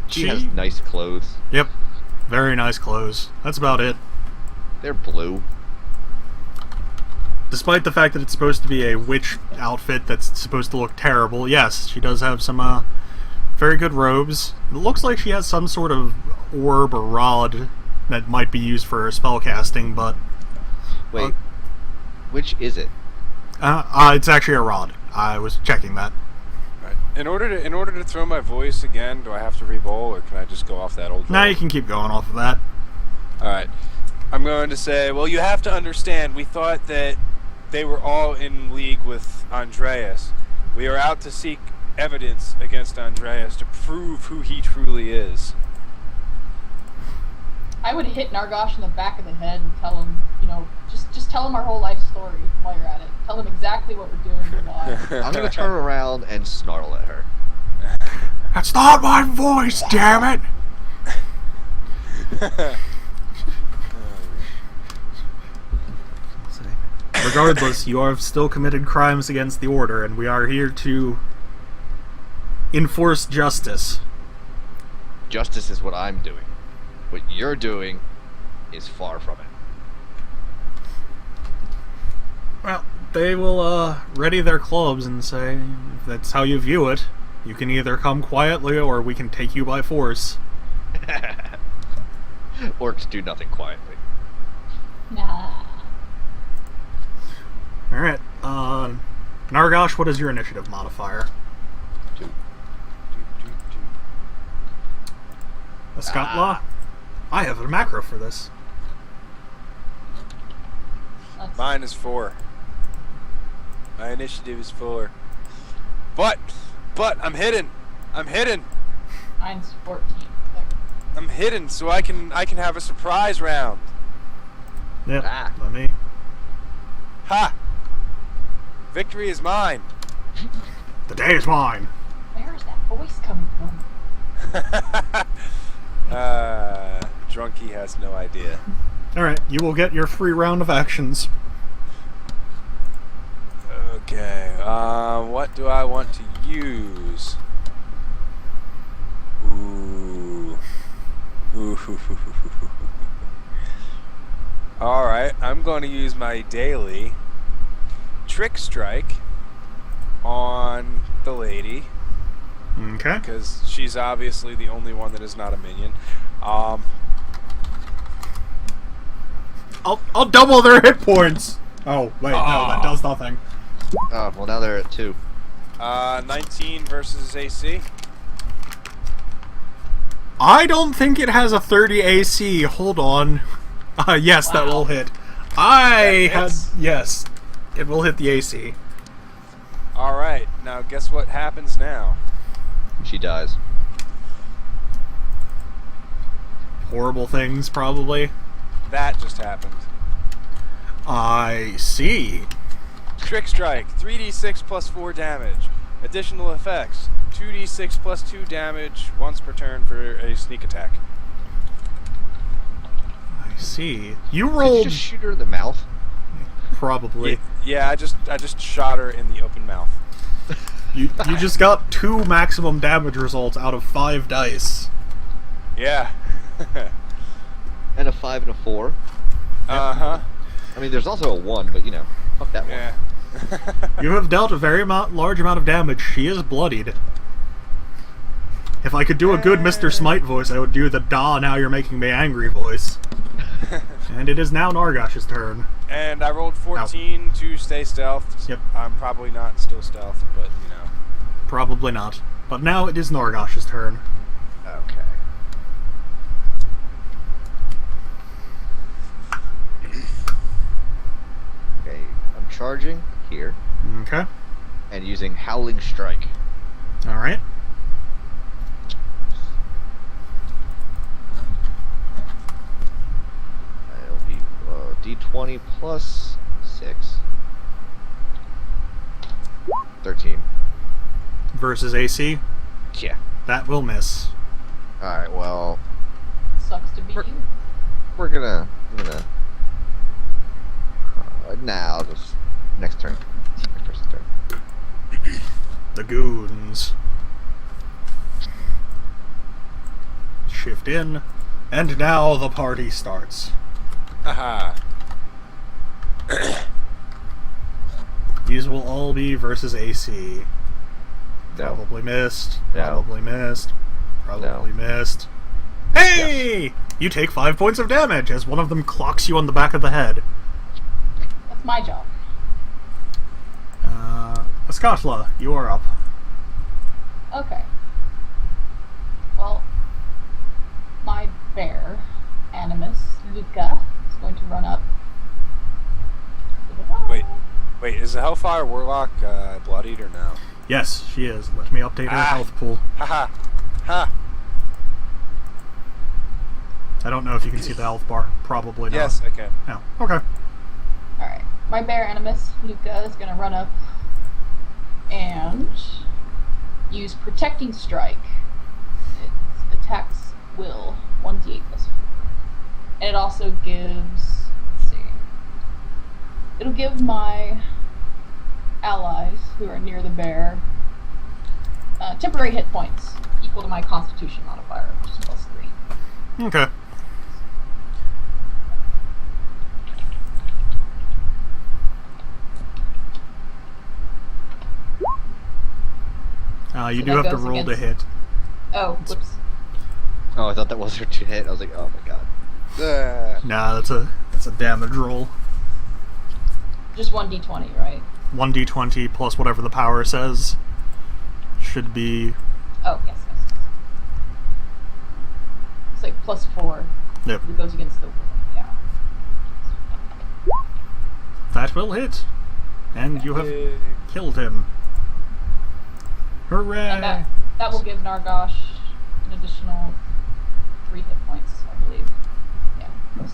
She has nice clothes. Yep. Very nice clothes. That's about it. They're blue. Despite the fact that it's supposed to be a witch outfit that's supposed to look terrible, yes, she does have some very good robes. It looks like she has some sort of orb or rod that might be used for spellcasting, but Wait, which is it? it's actually a rod. I was checking that. Right. In order to throw my voice again, do I have to re-roll, or can I just go off that old? Now roll? you can keep going off of that. All right. I'm going to say, well, you have to understand. We thought that they were all in league with Andreas. We are out to seek evidence against Andreas to prove who he truly is. I would hit Nargosh in the back of the head and tell him, just tell him our whole life story while you're at it. Tell him exactly what we're doing and why. I'm gonna turn around and snarl at her. That's not my voice, damn it! Regardless, you have still committed crimes against the Order, and we are here to enforce justice. Justice is what I'm doing. What you're doing is far from it. Well, they will ready their clubs and say, if that's how you view it, you can either come quietly or we can take you by force. Orcs do nothing quietly. Nah. Alright, Nargosh, what is your initiative modifier? 2. Ascatla? I have a macro for this. Mine is 4. My initiative is 4. But I'm hidden. I'm hidden. Mine's 14. I'm hidden, so I can have a surprise round. Yep, Ah. let me. Ha! Victory is mine. The day is mine! Where is that voice coming from? Drunky has no idea. Alright, you will get your free round of actions. Okay, what do I want to use? Ooh. Alright, I'm going to use my daily Trick Strike on the lady, Okay. because she's obviously the only one that is not a minion. I'll double their hit points! Oh, wait, no, that does nothing. Oh, well now they're at 2. 19 versus AC. I don't think it has a 30 AC. Hold on. Yes, that Wow. will hit. That hits? Yes, it will hit the AC. Alright, now guess what happens now? She dies. Horrible things, probably. That just happened. I see. Trick Strike, 3d6 plus 4 damage. Additional effects, 2d6 plus 2 damage once per turn for a sneak attack. I see. You Did you rolled just shoot her in the mouth? probably. Yeah, I just shot her in the open mouth. You just got 2 maximum damage results out of 5 dice. Yeah. And a 5 and a 4. Uh-huh. I mean, there's also a 1, but you know, fuck that Yeah. You have dealt a very large amount of damage. She is bloodied. If I could do a good Mr. Smite voice, I would do the "Da, now you're making me angry" voice. And it is now Nargosh's turn. And I rolled 14 to stay stealth. Yep. I'm probably not still stealth, but you know. Probably not. But now it is Nargosh's turn. Okay. Okay, I'm charging here Okay. and using Howling Strike. Alright. It'll be D20 plus 6. 13. Versus AC. Yeah. That will miss. Alright, well, Sucks to be you. I'm gonna nah, I'll just next turn. Next person's turn. The goons. Shift in. And now the party starts. Haha. These will all be versus AC. No. Probably missed. No. Probably missed. Probably missed. Hey! You take 5 points of damage as one of them clocks you on the back of the head. That's my job. Ascatla, you are up. Okay. Well, my bear, Animus Luca, is going to run up. Wait, is the Hellfire Warlock bloodied or no? Yes, she is. Let me update her health pool. Haha. Ha. I don't know if you can see the health bar. Probably not. Yes, I can. No. Okay. Alright. My bear, Animus Luca, is going to run up and use Protecting Strike. Its attacks will 1d8 plus 4. And it also gives, let's see, it'll give my allies who are near the bear temporary hit points equal to my Constitution modifier, which is plus 3. Okay. You So do that have to goes roll to against- hit. Oh, whoops. Oh, I thought that was her to hit. I was like, oh my god. Nah, that's a damage roll. Just 1d20, right? 1d20 plus whatever the power says. Should be... Oh, yes. It's like +4. Yep. It goes against the will. Yeah. That will hit. And you have Yay. killed him. Hooray! And that will give Nargosh an additional 3 hit points, I believe. Yeah, +3.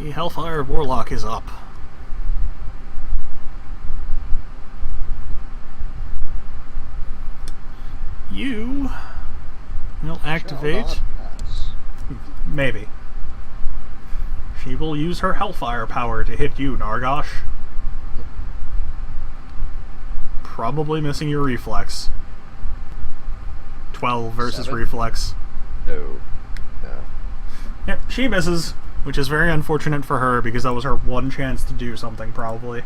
The Hellfire Warlock is up. You will activate... Shall not pass. Maybe. She will use her Hellfire power to hit you, Nargosh. Probably missing your reflex. 12 versus 7? reflex. No. Yep, she misses, which is very unfortunate for her because that was her one chance to do something, probably.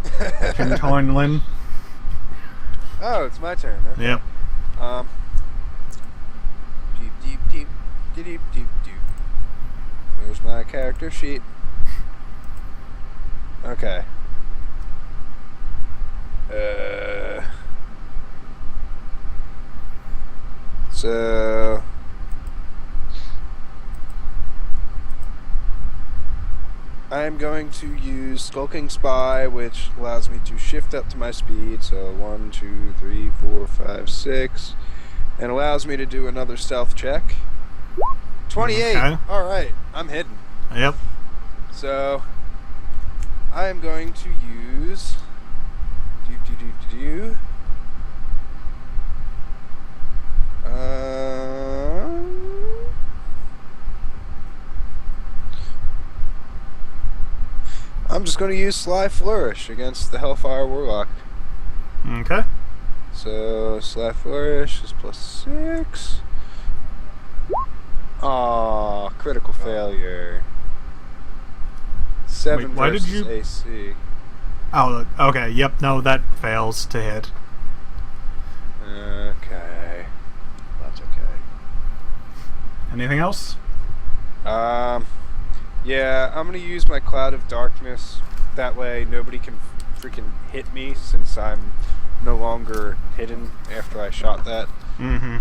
Chintoinlin. Oh, it's my turn. Okay. Yep. Deep. There's my character sheet. Okay. So I'm going to use Skulking Spy, which allows me to shift up to my speed. So 1, 2, 3, 4, 5, 6, and allows me to do another stealth check. 28. Okay. All right, I'm hidden. Yep. So I am going to use. I'm just going to use Sly Flourish against the Hellfire Warlock. Okay. So Sly Flourish is +6. Aw, critical failure. 7 Wait, why did versus you- AC. Oh, okay. Yep, no, that fails to hit. Okay. That's okay. Anything else? Yeah, I'm gonna use my Cloud of Darkness. That way nobody can freaking hit me since I'm no longer hidden after I shot that. Mm-hmm.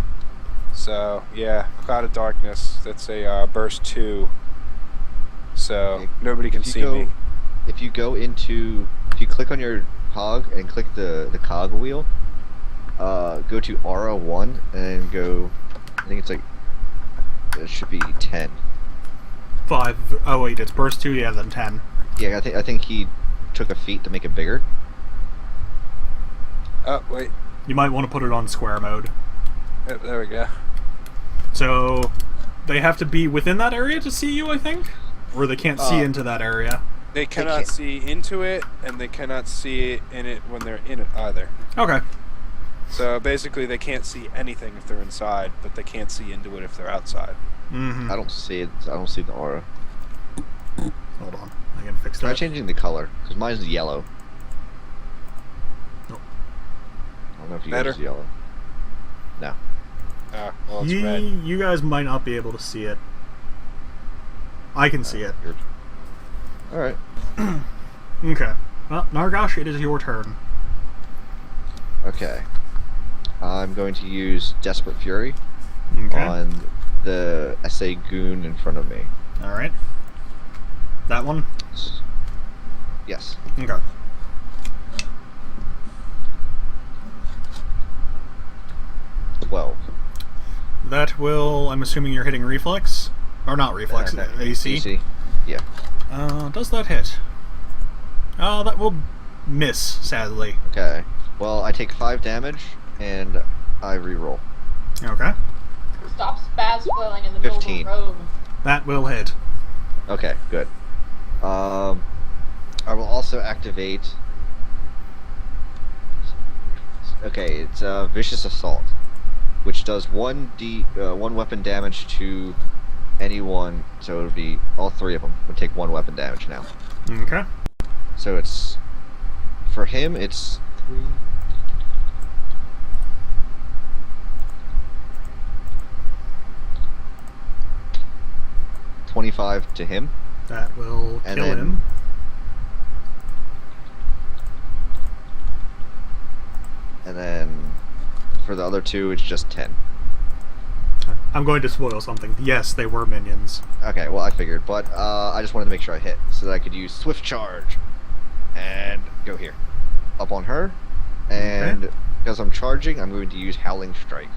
So, yeah, Cloud of Darkness. That's a burst 2. So, Okay. nobody can If you see go- me. If you click on your hog and click the cog wheel, go to Aura 1 and go, I think it's like, it should be 10. 5. Oh, wait, it's burst 2, yeah, then 10. Yeah, I think he took a feat to make it bigger. Oh, wait. You might want to put it on square mode. Yep, there we go. So, they have to be within that area to see you, I think? Or they can't see into that area. They can't- cannot see into it, and they cannot see in it when they're in it either. Okay. So basically, they can't see anything if they're inside, but they can't see into it if they're outside. Mm-hmm. I don't see it. I don't see the aura. Hold on. I can fix Try that. changing the color, because mine's yellow. Nope. I don't know if you Better? guys is yellow. No. Ah, well, it's red. You guys might not be able to see it. I can see it. Alright. Okay. Well, Nargosh, it is your turn. Okay. I'm going to use Desperate Fury Okay. on the SA goon in front of me. Alright. That one? Yes. Okay. That will, I'm assuming you're hitting reflex? Or not reflex, AC? AC. Yeah. Does that hit? That will miss, sadly. Okay. Well, I take 5 damage, and I reroll. Okay. Stop spaz flailing in the middle of 15. the road. That will hit. Okay, good. I will also activate... Okay, it's Vicious Assault, which does one weapon damage to anyone, so it would be all 3 of them would take 1 weapon damage now. Okay. So it's... For him, it's 3... 25 to him. That will And kill then- him. And then for the other two, it's just 10. I'm going to spoil something. Yes, they were minions. Okay, well, I figured, but I just wanted to make sure I hit so that I could use Swift Charge and go here. Up on her, and because I'm charging, I'm going to use Howling Strike.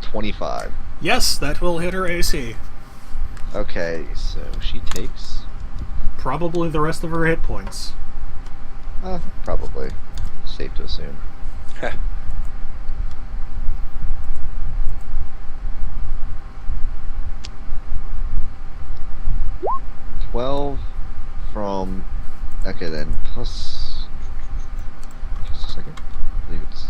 25. Yes, that will hit her AC. Okay, so she takes... Probably the rest of her hit points. Probably. Safe to assume. 12 from... Okay then, plus... Just a second. I believe it's...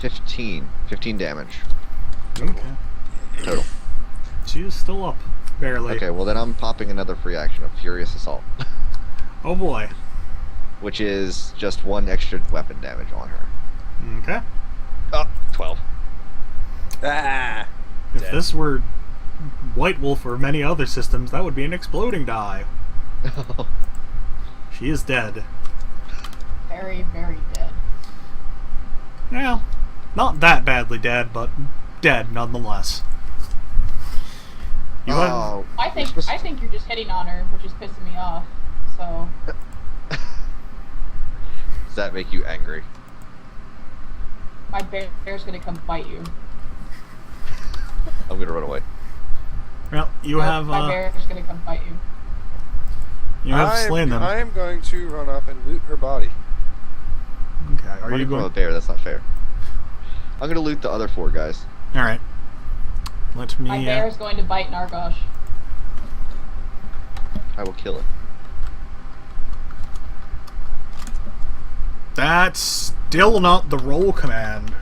15. 15 damage. Okay. Total. She is still up. Barely. Okay, well then I'm popping another free action of Furious Assault. Oh boy. Which is just 1 extra weapon damage on her. Okay. Oh, 12. Ah! If Dead. this were White Wolf or many other systems, that would be an exploding die. She is dead. Very, very dead. Well, not that badly dead, but dead nonetheless. You have, Oh, I think you're just hitting on her, which is pissing me off. So does that make you angry? my bear's gonna come bite you. I'm gonna run away. well, you Nope, have my bear's gonna come bite you. you have slain them. I am going to run up and loot her body. Okay, are you Running from a going? bear, that's not fair. I'm gonna loot the other 4 guys. All right. Let me. My bear's going to bite Nargosh. I will kill it. That's still not the roll command.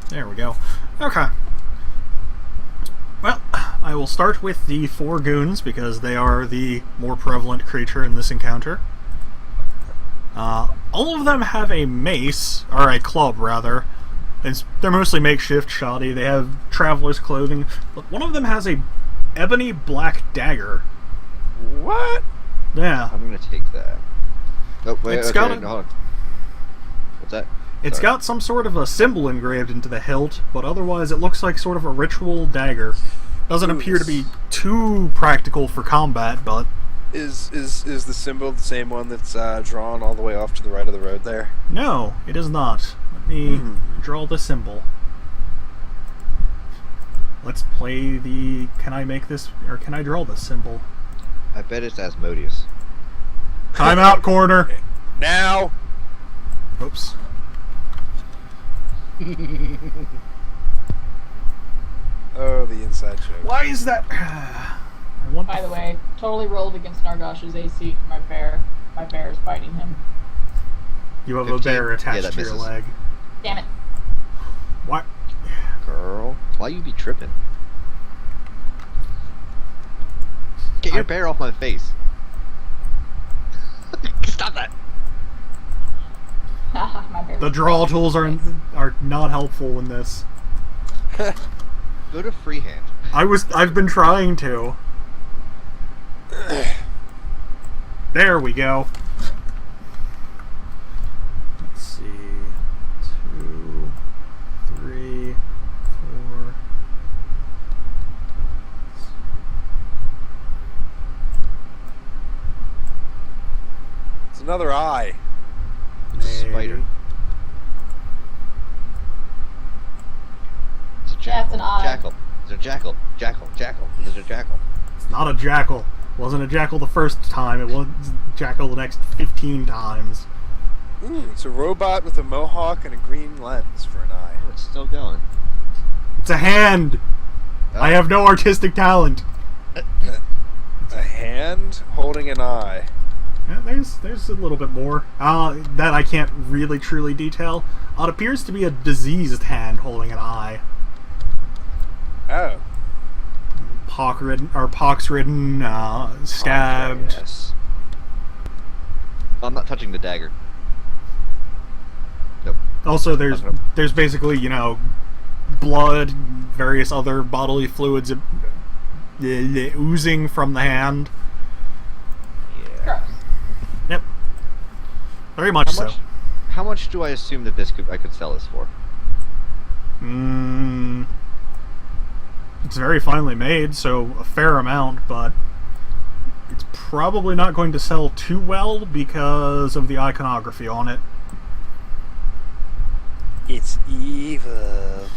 There we go. Okay. Well, I will start with the 4 goons because they are the more prevalent creature in this encounter. All of them have a mace, or a club rather. They're mostly makeshift, shoddy. They have traveler's clothing, but one of them has a ebony black dagger. What? Yeah. I'm gonna take that. Oh, wait, It's okay, got a- no, hold on. What's that? It's Sorry. got some sort of a symbol engraved into the hilt, but otherwise it looks like sort of a ritual dagger. Doesn't appear to be too practical for combat, but Is the symbol the same one that's drawn all the way off to the right of the road there? no, it is not. Let me draw the symbol. Let's play the... Can I make this... or can I draw this symbol? I bet it's Asmodeus. Time out, corner! Now! Oops. Oh, the inside joke. Why is that... I want... By the way, totally rolled against Nargosh's AC for my bear. My bear is biting him. You have 15. a bear attached that to your misses. leg. Damn it. What? Girl, why you be tripping? Get your bear off my face. Stop that. My bear. The draw tools are not helpful in this. Go to freehand. I've been trying to. There we go. Let's see. 2, 3, 4. It's another eye. Spider. It's a jackal. Yeah, it's an eye. Jackal. It's a jackal. Jackal. Jackal. It's a jackal. It's not a jackal. Wasn't a jackal the first time. It was a jackal the next 15 times. Ooh, it's a robot with a mohawk and a green lens for an eye. Oh, it's still going. It's a hand. Oh. I have no artistic talent. A hand holding an eye. Yeah, there's a little bit more. That I can't really truly detail. It appears to be a diseased hand holding an eye. Oh. pox-ridden, stabbed. Yes. I'm not touching the dagger. Nope. Also, there's basically, you know, blood, various other bodily fluids oozing from the hand. Yeah. Gross. Yep. Very much so. How much do I assume that I could sell this for? It's very finely made, so a fair amount, but it's probably not going to sell too well because of the iconography on it. It's evil.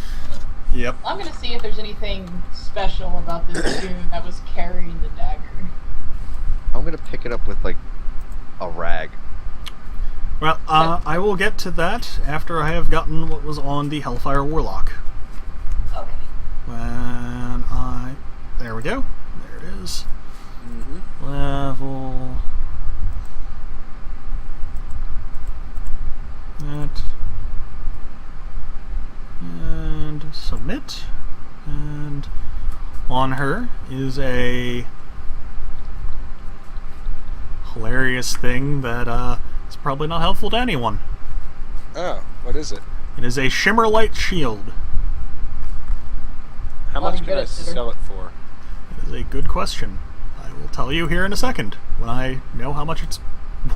Yep. I'm gonna see if there's anything special about this goon that was carrying the dagger. I'm gonna pick it up with, like, a rag. Well, I will get to that after I have gotten what was on the Hellfire Warlock. Okay. There we go. There it is. Mm-hmm. Level... That. And submit. And on her is a hilarious thing that is probably not helpful to anyone. Oh, what is it? It is a shimmer light shield. How Well, much you can get I it, Sitter. sell it for? It is a good question. I will tell you here in a second when I know how much it's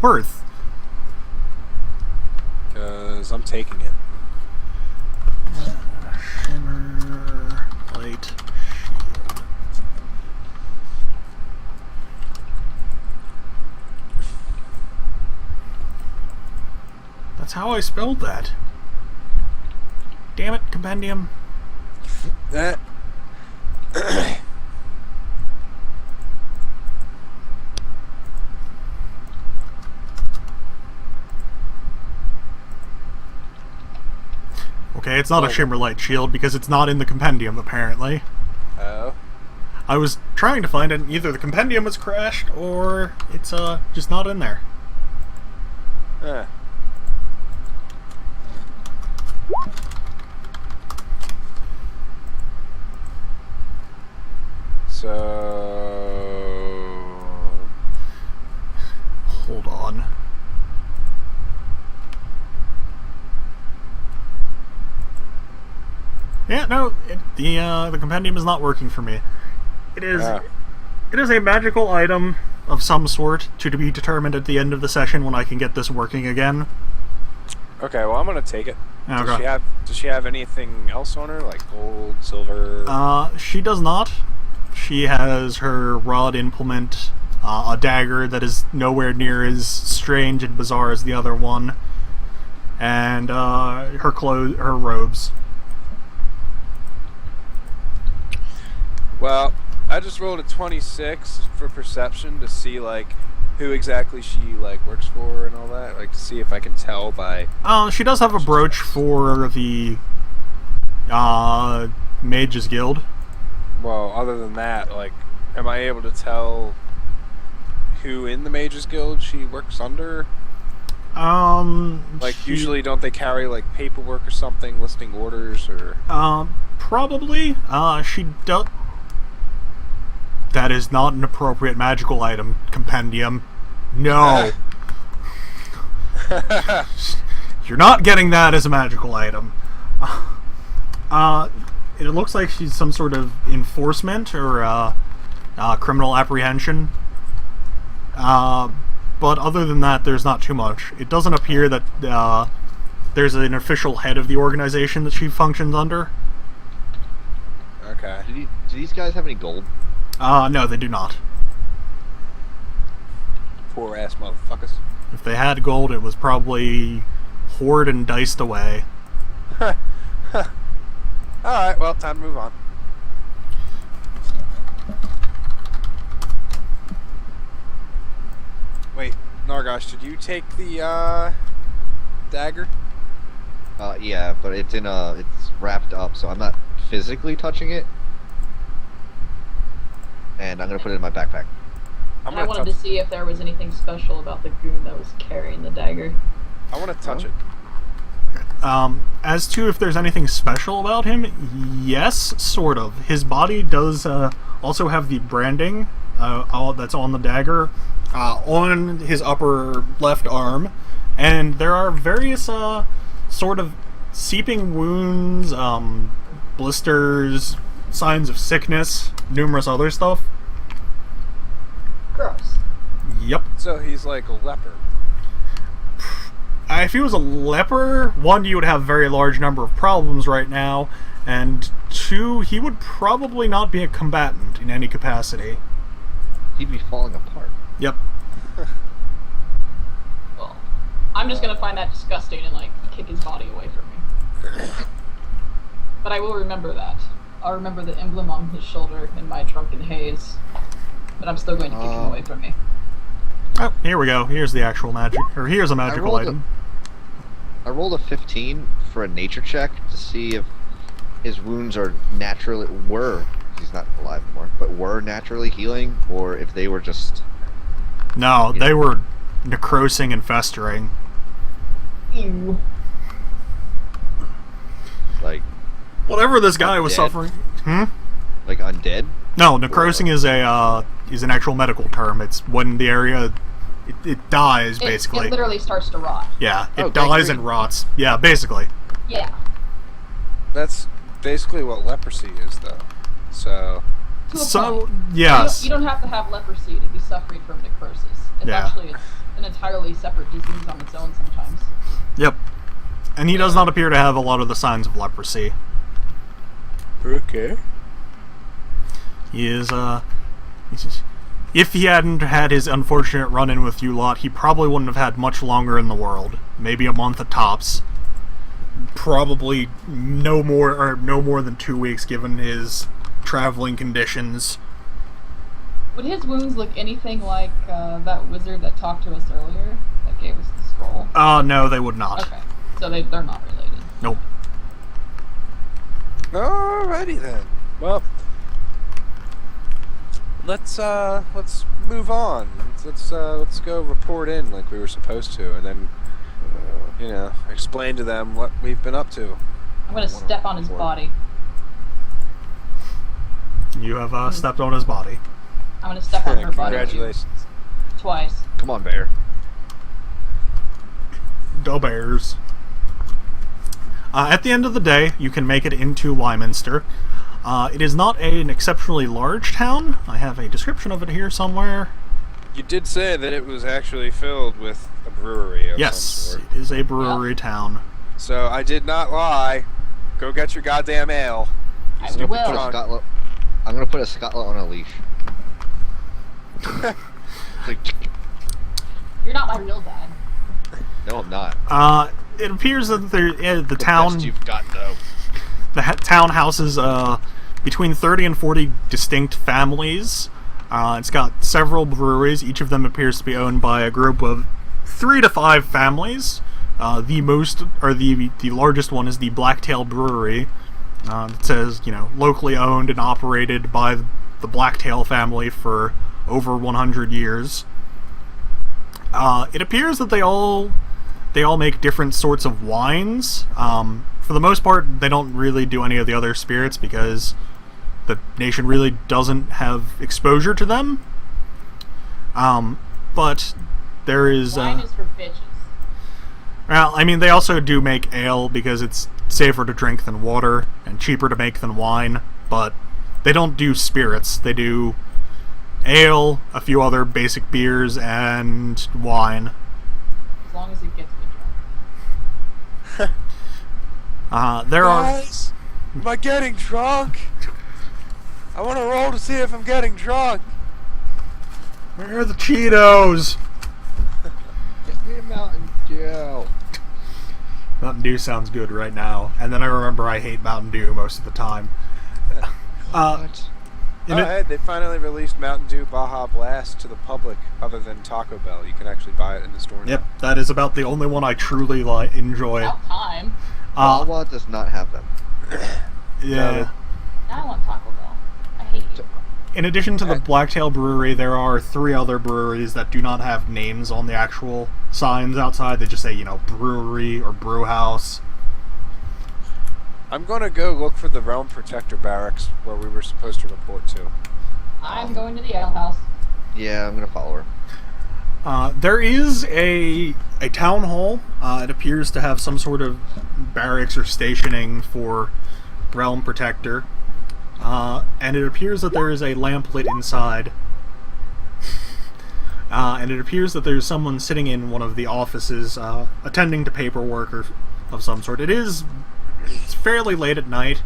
worth. Because I'm taking it. Shimmer light shield. That's how I spelled that. Damn it, compendium. That. Okay, it's not a shimmer light shield because it's not in the compendium, apparently. Oh. I was trying to find it, and either the compendium has crashed or it's just not in there. So. Hold on. Yeah, no, the compendium is not working for me. It is it is a magical item of some sort to be determined at the end of the session when I can get this working again. Okay, well I'm gonna take it. Okay. Does she have anything else on her, like gold, silver? She does not. She has her rod implement, a dagger that is nowhere near as strange and bizarre as the other one, and her robes. Well, I just rolled a 26 for perception to see like who exactly she like works for and all that, like to see if I can tell by. She does have a brooch for the Mages Guild. Well, other than that, like, am I able to tell who in the Mages Guild she works under? Like, usually don't they carry like paperwork or something listing orders or? Probably. She does. That is not an appropriate magical item, compendium. No. You're not getting that as a magical item. It looks like she's some sort of enforcement or criminal apprehension. But other than that, there's not too much. It doesn't appear that there's an official head of the organization that she functions under. Okay. Do these guys have any gold? No, they do not. Poor ass motherfuckers. If they had gold, it was probably hoard and diced away. Alright, well, time to move on. Wait, Nargosh, did you take the, dagger? Yeah, but it's it's wrapped up, so I'm not physically touching it. And I'm gonna put it in my backpack. I wanted to see if there was anything special about the goon that was carrying the dagger. I want to touch it. As to if there's anything special about him, yes, sort of. His body does also have the branding that's on the dagger on his upper left arm, and there are various sort of seeping wounds, blisters, signs of sickness, numerous other stuff. Gross. Yep. So he's like a leper. If he was a leper, one, you would have a very large number of problems right now, and two, he would probably not be a combatant in any capacity. He'd be falling apart. Yep. Well, I'm just gonna find that disgusting and like kick his body away from me. But I will remember that. I'll remember the emblem on his shoulder in my drunken haze. But I'm still going to kick him away from me. Oh, here we go. Here's the actual magic, or here's a magical item. I rolled a 15 for a nature check to see if his wounds are he's not alive anymore, but were naturally healing, or if they were just... No, they were necrosing and festering. Ew. Like... Whatever this guy was Undead? suffering... Like undead? No, necrosing is an actual medical term. It's when the area... It dies, basically. It literally starts to rot. Yeah, it Oh, dies green. and rots. Yeah, basically. Yeah. That's basically what leprosy is, though. So, To a So, point. yes. You don't have to have leprosy to be suffering from necrosis. It's Yeah. actually an entirely separate disease on its own sometimes. Yep. And he does not appear to have a lot of the signs of leprosy. okay. He is, if he hadn't had his unfortunate run-in with you lot, he probably wouldn't have had much longer in the world. Maybe a month at tops. Probably no more than 2 weeks, given his traveling conditions. Would his wounds look anything like that wizard that talked to us earlier? That gave us the scroll? No, they would not. Okay. So they're not related. Nope. Alrighty then. Well, let's move on. Let's go report in like we were supposed to, and then explain to them what we've been up to. I'm gonna step on his body. You have stepped on his body. I'm gonna step on her body too. Congratulations. Twice. Come on, bear. The bears. At the end of the day, you can make it into Wyminster. It is not an exceptionally large town. I have a description of it here somewhere. You did say that it was actually filled with a brewery of some Yes, sort. it is a brewery town. So I did not lie. Go get your goddamn ale. You I stupid will. drunk. I'm gonna put a Scotland on a leash. Like, You're not my real dad. no, I'm not. It appears that the The town best you've got, though. town houses between 30 and 40 distinct families. It's got several breweries. Each of them appears to be owned by a group of 3 to 5 families. The largest one is the Blacktail Brewery. It says, locally owned and operated by the Blacktail family for over 100 years. It appears that they all make different sorts of wines. For the most part, they don't really do any of the other spirits because the nation really doesn't have exposure to them. But there is... Wine is for bitches. Well, I mean, they also do make ale because it's safer to drink than water and cheaper to make than wine, but they don't do spirits. They do ale, a few other basic beers, and wine. As long as it gets me drunk. There are... Guys, am I getting drunk? I want to roll to see if I'm getting drunk. Where are the Cheetos? Get me a Mountain Dew. Mountain Dew sounds good right now. And then I remember I hate Mountain Dew most of the time. What? They finally released Mountain Dew Baja Blast to the public other than Taco Bell. You can actually buy it in the store now. Yep, that is about the only one I truly enjoy. About time. Wawa does not have them. Yeah. Now I want Taco Bell. I hate you. In addition to the Blacktail Brewery, there are 3 other breweries that do not have names on the actual signs outside. They just say, brewery or brew house. I'm gonna go look for the Realm Protector barracks where we were supposed to report to. I'm going to the alehouse. Yeah, I'm gonna follow her. There is a town hall. It appears to have some sort of barracks or stationing for Realm Protector. And it appears that there is a lamp lit inside. And it appears that there's someone sitting in one of the offices, attending to paperwork or of some sort. It's fairly late at night.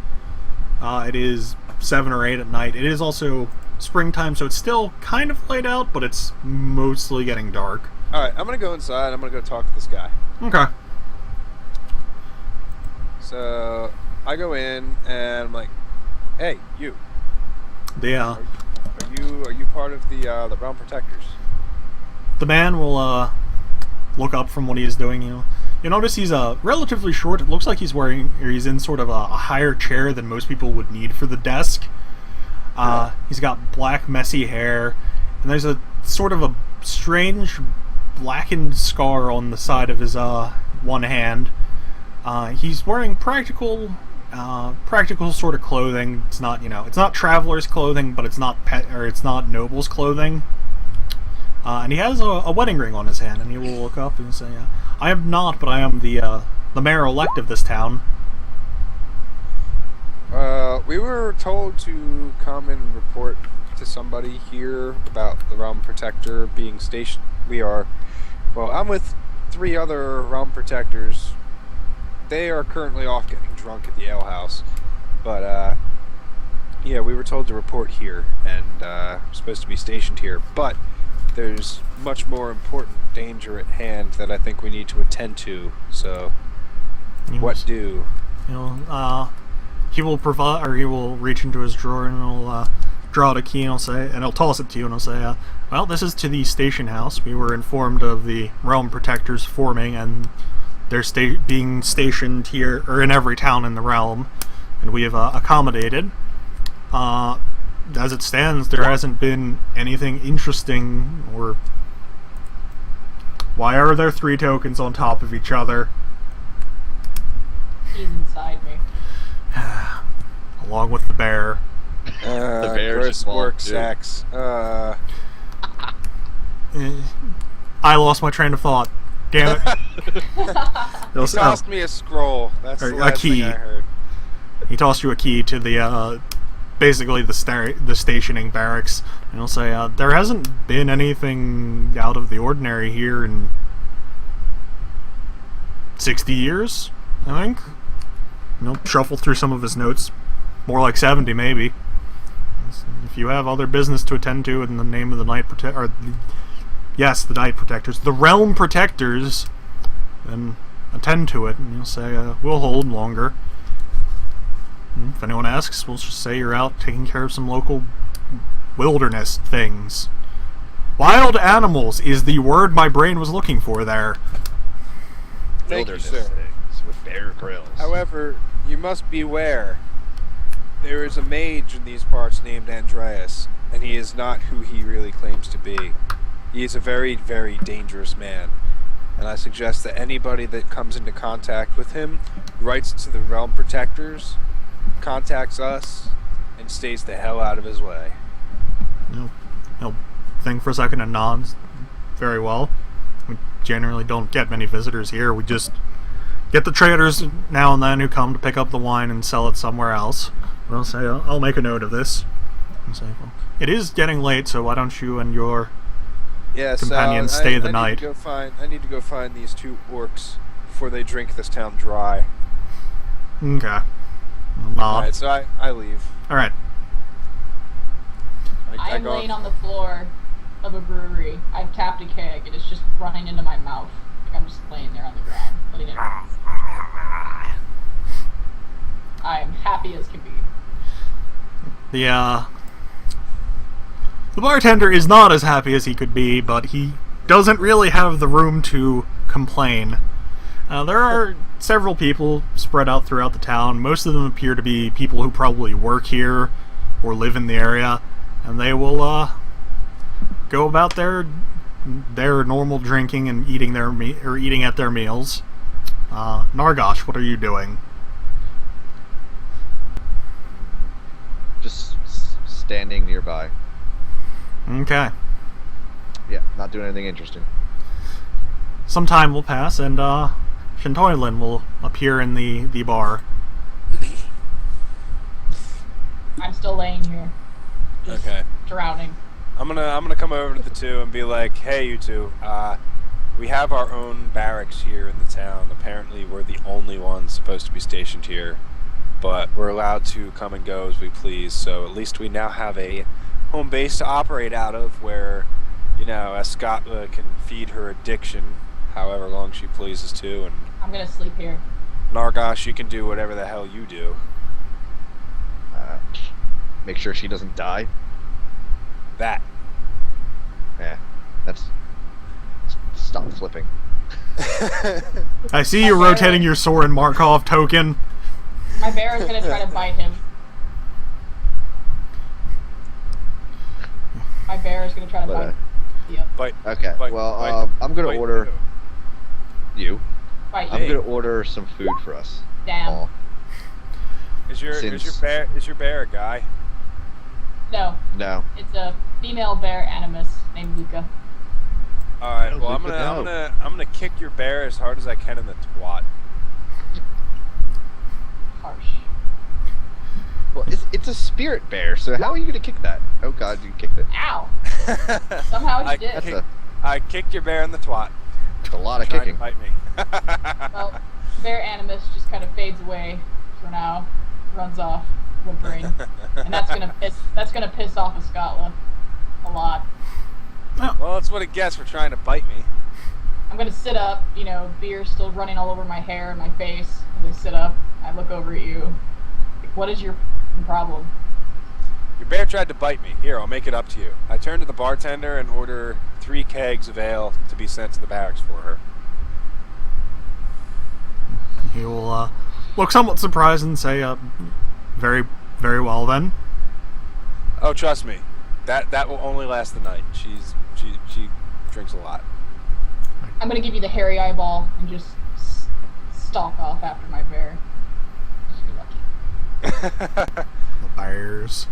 It is 7 or 8 at night. It is also springtime, so it's still kind of light out, but it's mostly getting dark. Alright, I'm gonna go inside. I'm gonna go talk to this guy. Okay. So, I go in, and I'm like, hey, you. The Are you part of the Realm Protectors? the man will look up from what he is doing. You notice he's relatively short. It looks like he's in sort of a higher chair than most people would need for the desk. He's got black, messy hair, and there's a sort of a strange blackened scar on the side of his one hand. He's wearing practical sort of clothing. It's not traveler's clothing, but it's not noble's clothing. And he has a wedding ring on his hand, and he will look up and say, I am not, but I am the mayor-elect of this town. We were told to come and report to somebody here about the Realm Protector being stationed. I'm with 3 other Realm Protectors. They are currently off getting drunk at the alehouse. But, we were told to report here, and we're supposed to be stationed here. But there's much more important danger at hand that I think we need to attend to. So, what do? He will reach into his drawer and he'll draw out a key and he'll toss it to you and he'll say, well, this is to the station house. We were informed of the Realm Protectors forming and they're being stationed here, or in every town in the realm, and we have accommodated. As it stands, there hasn't been anything interesting, or... Why are there 3 tokens on top of each other? He's inside me. Along with the bear. The bear's gross involved, work too. sex. I lost my train of thought. Damn it. He tossed me a scroll. That's the Or a last key. thing I heard. He tossed you a key to the, basically the stationing barracks. And he'll say, there hasn't been anything out of the ordinary here in 60 years, I think. Shuffle through some of his notes. More like 70, maybe. If you have other business to attend to in the name of the Night Yes, the Night Protectors. The Realm Protectors, then attend to it, and you'll say, we'll hold longer. And if anyone asks, we'll just say you're out taking care of some local wilderness things. Wild animals is the word my brain was looking for there. Thank you, Wilderness sir. things with Bear Grylls. However, you must beware. There is a mage in these parts named Andreas, and he is not who he really claims to be. He is a very, very dangerous man, and I suggest that anybody that comes into contact with him writes to the Realm Protectors, contacts us, and stays the hell out of his way. He'll think for a second and nods. Very well. We generally don't get many visitors here. We just get the traders now and then who come to pick up the wine and sell it somewhere else. But I'll say, I'll make a note of this. I'll say, well, it is getting late, so why don't you and your companions stay the night? I need to go find these 2 orcs before they drink this town dry. Okay. Alright, so I leave. Alright. I'm laying on the floor of a brewery. I've tapped a keg and it's just running into my mouth. Like I'm just laying there on the ground, letting it. I'm happy as can be. The bartender is not as happy as he could be, but he doesn't really have the room to complain. There are several people spread out throughout the town. Most of them appear to be people who probably work here or live in the area, and they will go about their normal drinking and eating eating at their meals. Nargosh, what are you doing? standing nearby. Okay. Yeah, not doing anything interesting. Some time will pass, and Shintoilin will appear in the bar. I'm still laying here. Just Okay. drowning. I'm gonna come over to the two and be like, hey, you two, we have our own barracks here in the town. Apparently, we're the only ones supposed to be stationed here, but we're allowed to come and go as we please. So at least we now have a home base to operate out of, where, you know, Escatla can feed her addiction however long she pleases to, and I'm gonna sleep here. Nargosh, you can do whatever the hell you do. Make sure she doesn't die. That. Yeah, that's... Stop flipping. I see you rotating your Soren Markov token. My bear is gonna try to bite him. My bear is gonna try to But, bite. Yep. But Okay, Bite- well, bite- I'm gonna bite order... You. Bite I'm you. gonna order some food for us. Damn. all. Is your Since- bear a guy? No, No. it's a female bear animus named Luca. All right. Oh, Well, I'm good gonna to know. I'm gonna kick your bear as hard as I can in the twat. Harsh. Well, it's a spirit bear, so how are you gonna kick that? Oh god, you kicked it. Ow! Somehow I you did. That's kick- a, I kicked your bear in the twat. that's a lot of Trying to kicking. bite me. Well, bear animus just kind of fades away for now, runs off, whimpering, and that's gonna piss off Escatla a lot. Well, that's what it gets for trying to bite me. I'm gonna sit up, you know, beer still running all over my hair and my face. As I sit up, I look over at you. Like, what is your problem? Your bear tried to bite me. Here, I'll make it up to you. I turn to the bartender and order 3 kegs of ale to be sent to the barracks for her. He will look somewhat surprised and say, very, very well then. Oh, trust me, that will only last the night. She drinks a lot. I'm gonna give you the hairy eyeball and just stalk off after my bear. Just be lucky. The bears.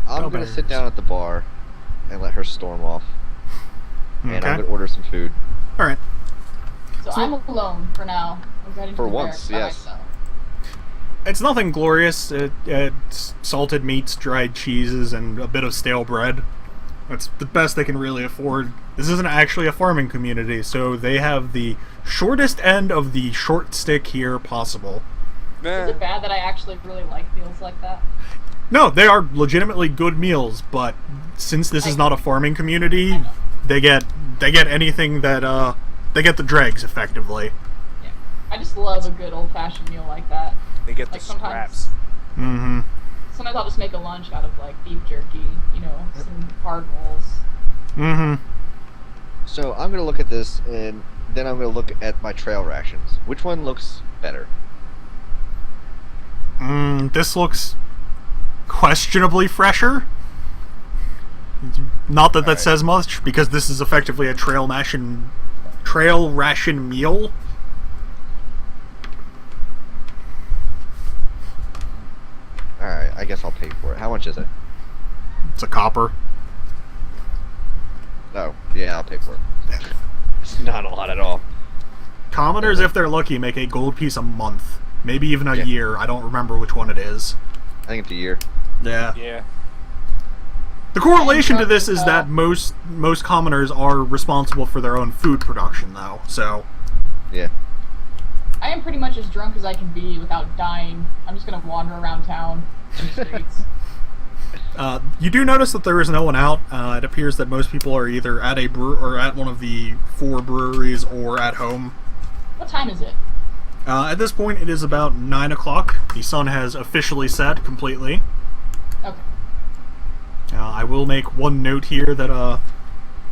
I'm Go gonna Bears. sit down at the bar and let her storm off. And I'm Okay. gonna order some food. Alright. So I'm alone for now. I'm heading For to the once, barracks by yes. myself. It's nothing glorious. It's salted meats, dried cheeses, and a bit of stale bread. That's the best they can really afford. This isn't actually a farming community, so they have the shortest end of the short stick here possible. Is it bad that I actually really like meals like that? No, they are legitimately good meals, but since this is not a farming community, they get anything that they get the dregs effectively. Yeah. I just love a good old-fashioned meal like that. They get the Like sometimes- scraps. Mm-hmm. Sometimes I'll just make a lunch out of like beef jerky, you know, some hard rolls. Mm-hmm. So I'm gonna look at this, and then I'm gonna look at my trail rations. Which one looks better? This looks questionably fresher. Not that that Alright. says much, because this is effectively a trail ration meal. Alright, I guess I'll pay for it. How much is it? It's a copper. Oh, yeah, I'll pay for it. It's not a lot at all. Commoners, if they're lucky, make a gold piece a month. Maybe even a Yeah. year. I don't remember which one it is. I think it's a year. Yeah. Yeah. The correlation to this is Uh, that most commoners are responsible for their own food production, though. So, Yeah. I am pretty much as drunk as I can be without dying. I'm just gonna wander around town in the streets. you do notice that there is no one out. It appears that most people are either at a or at one of the 4 breweries or at home. What time is it? At this point, it is about 9 o'clock. The sun has officially set completely. Okay. I will make one note here that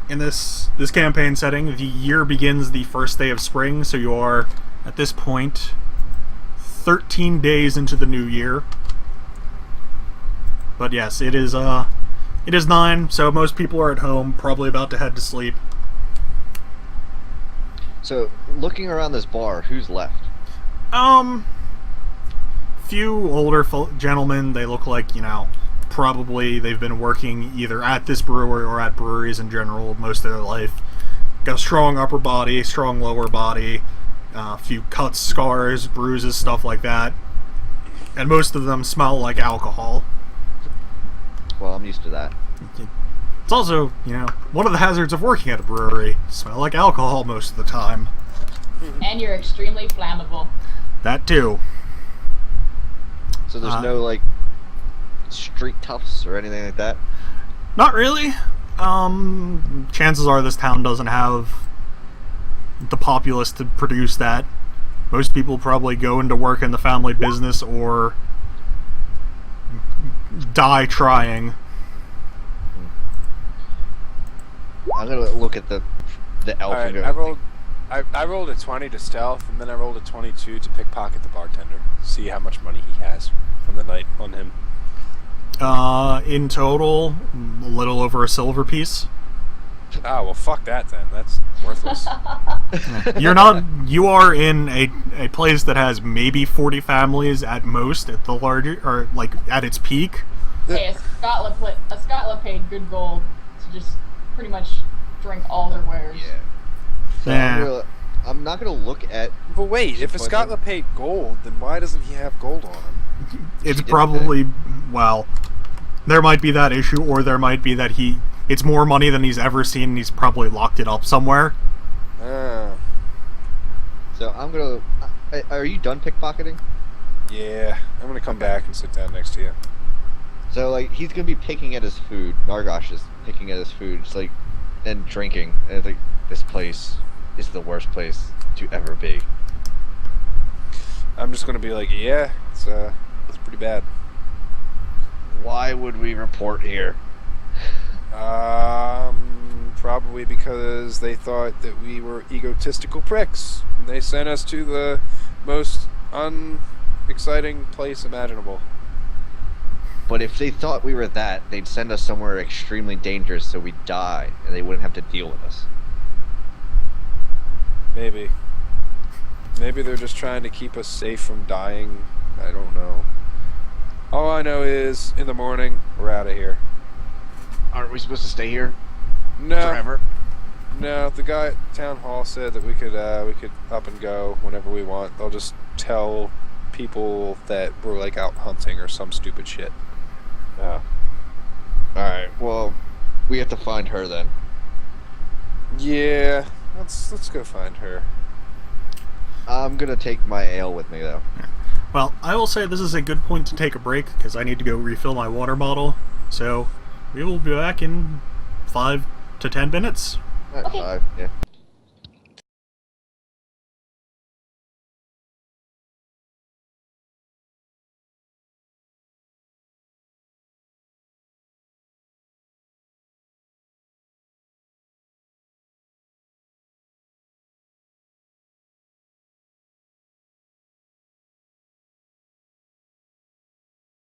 in this campaign setting, the year begins the first day of spring, so you are, at this point, 13 days into the new year. But yes, it is 9, so most people are at home, probably about to head to sleep. So, looking around this bar, who's left? Few older gentlemen, they look like, probably they've been working either at this brewery or at breweries in general most of their life. Got a strong upper body, strong lower body, a few cuts, scars, bruises, stuff like that. And most of them smell like alcohol. Well, I'm used to that. It's also, one of the hazards of working at a brewery. Smell like alcohol most of the time. And you're extremely flammable. That too. So there's no, like, street toughs or anything like that? Not really. Chances are this town doesn't have the populace to produce that. Most people probably go into work in the family business or die trying. I'm gonna look at the elf and go. I rolled a 20 to stealth, and then I rolled a 22 to pickpocket the bartender. See how much money he has from the night on him. In total, a little over a silver piece. Oh, well, fuck that then. That's worthless. You are in a place that has maybe 40 families at most at the larger, or like at its peak. Hey, a Scotland paid good gold to just pretty much drink all their wares. Yeah. So Yeah. I'm not gonna look at. But wait, if a Scotland paid gold, then why doesn't he have gold on him? It's probably, well, there might be that issue, or there might be that it's more money than he's ever seen, and he's probably locked it up somewhere. So I'm gonna. Are you done pickpocketing? Yeah, I'm gonna come back and sit down next to you. So like he's gonna be picking at his food. Nargosh is picking at his food, just like, and drinking. And it's like, this place is the worst place to ever be. I'm just gonna be like, yeah, it's pretty bad. Why would we report here? Probably because they thought that we were egotistical pricks. They sent us to the most unexciting place imaginable. But if they thought we were that, they'd send us somewhere extremely dangerous so we'd die, and they wouldn't have to deal with us. Maybe. Maybe they're just trying to keep us safe from dying. I don't know. All I know is, in the morning, we're out of here. Aren't we supposed to stay here No, forever? no. The guy at town hall said that we could up and go whenever we want. They'll just tell people that we're like out hunting or some stupid shit. Oh. Alright, well, we have to find her then. Yeah, let's go find her. I'm gonna take my ale with me though. Well, I will say this is a good point to take a break, because I need to go refill my water bottle. So, we will be back in 5 to 10 minutes. Alright, Okay. 5, yeah.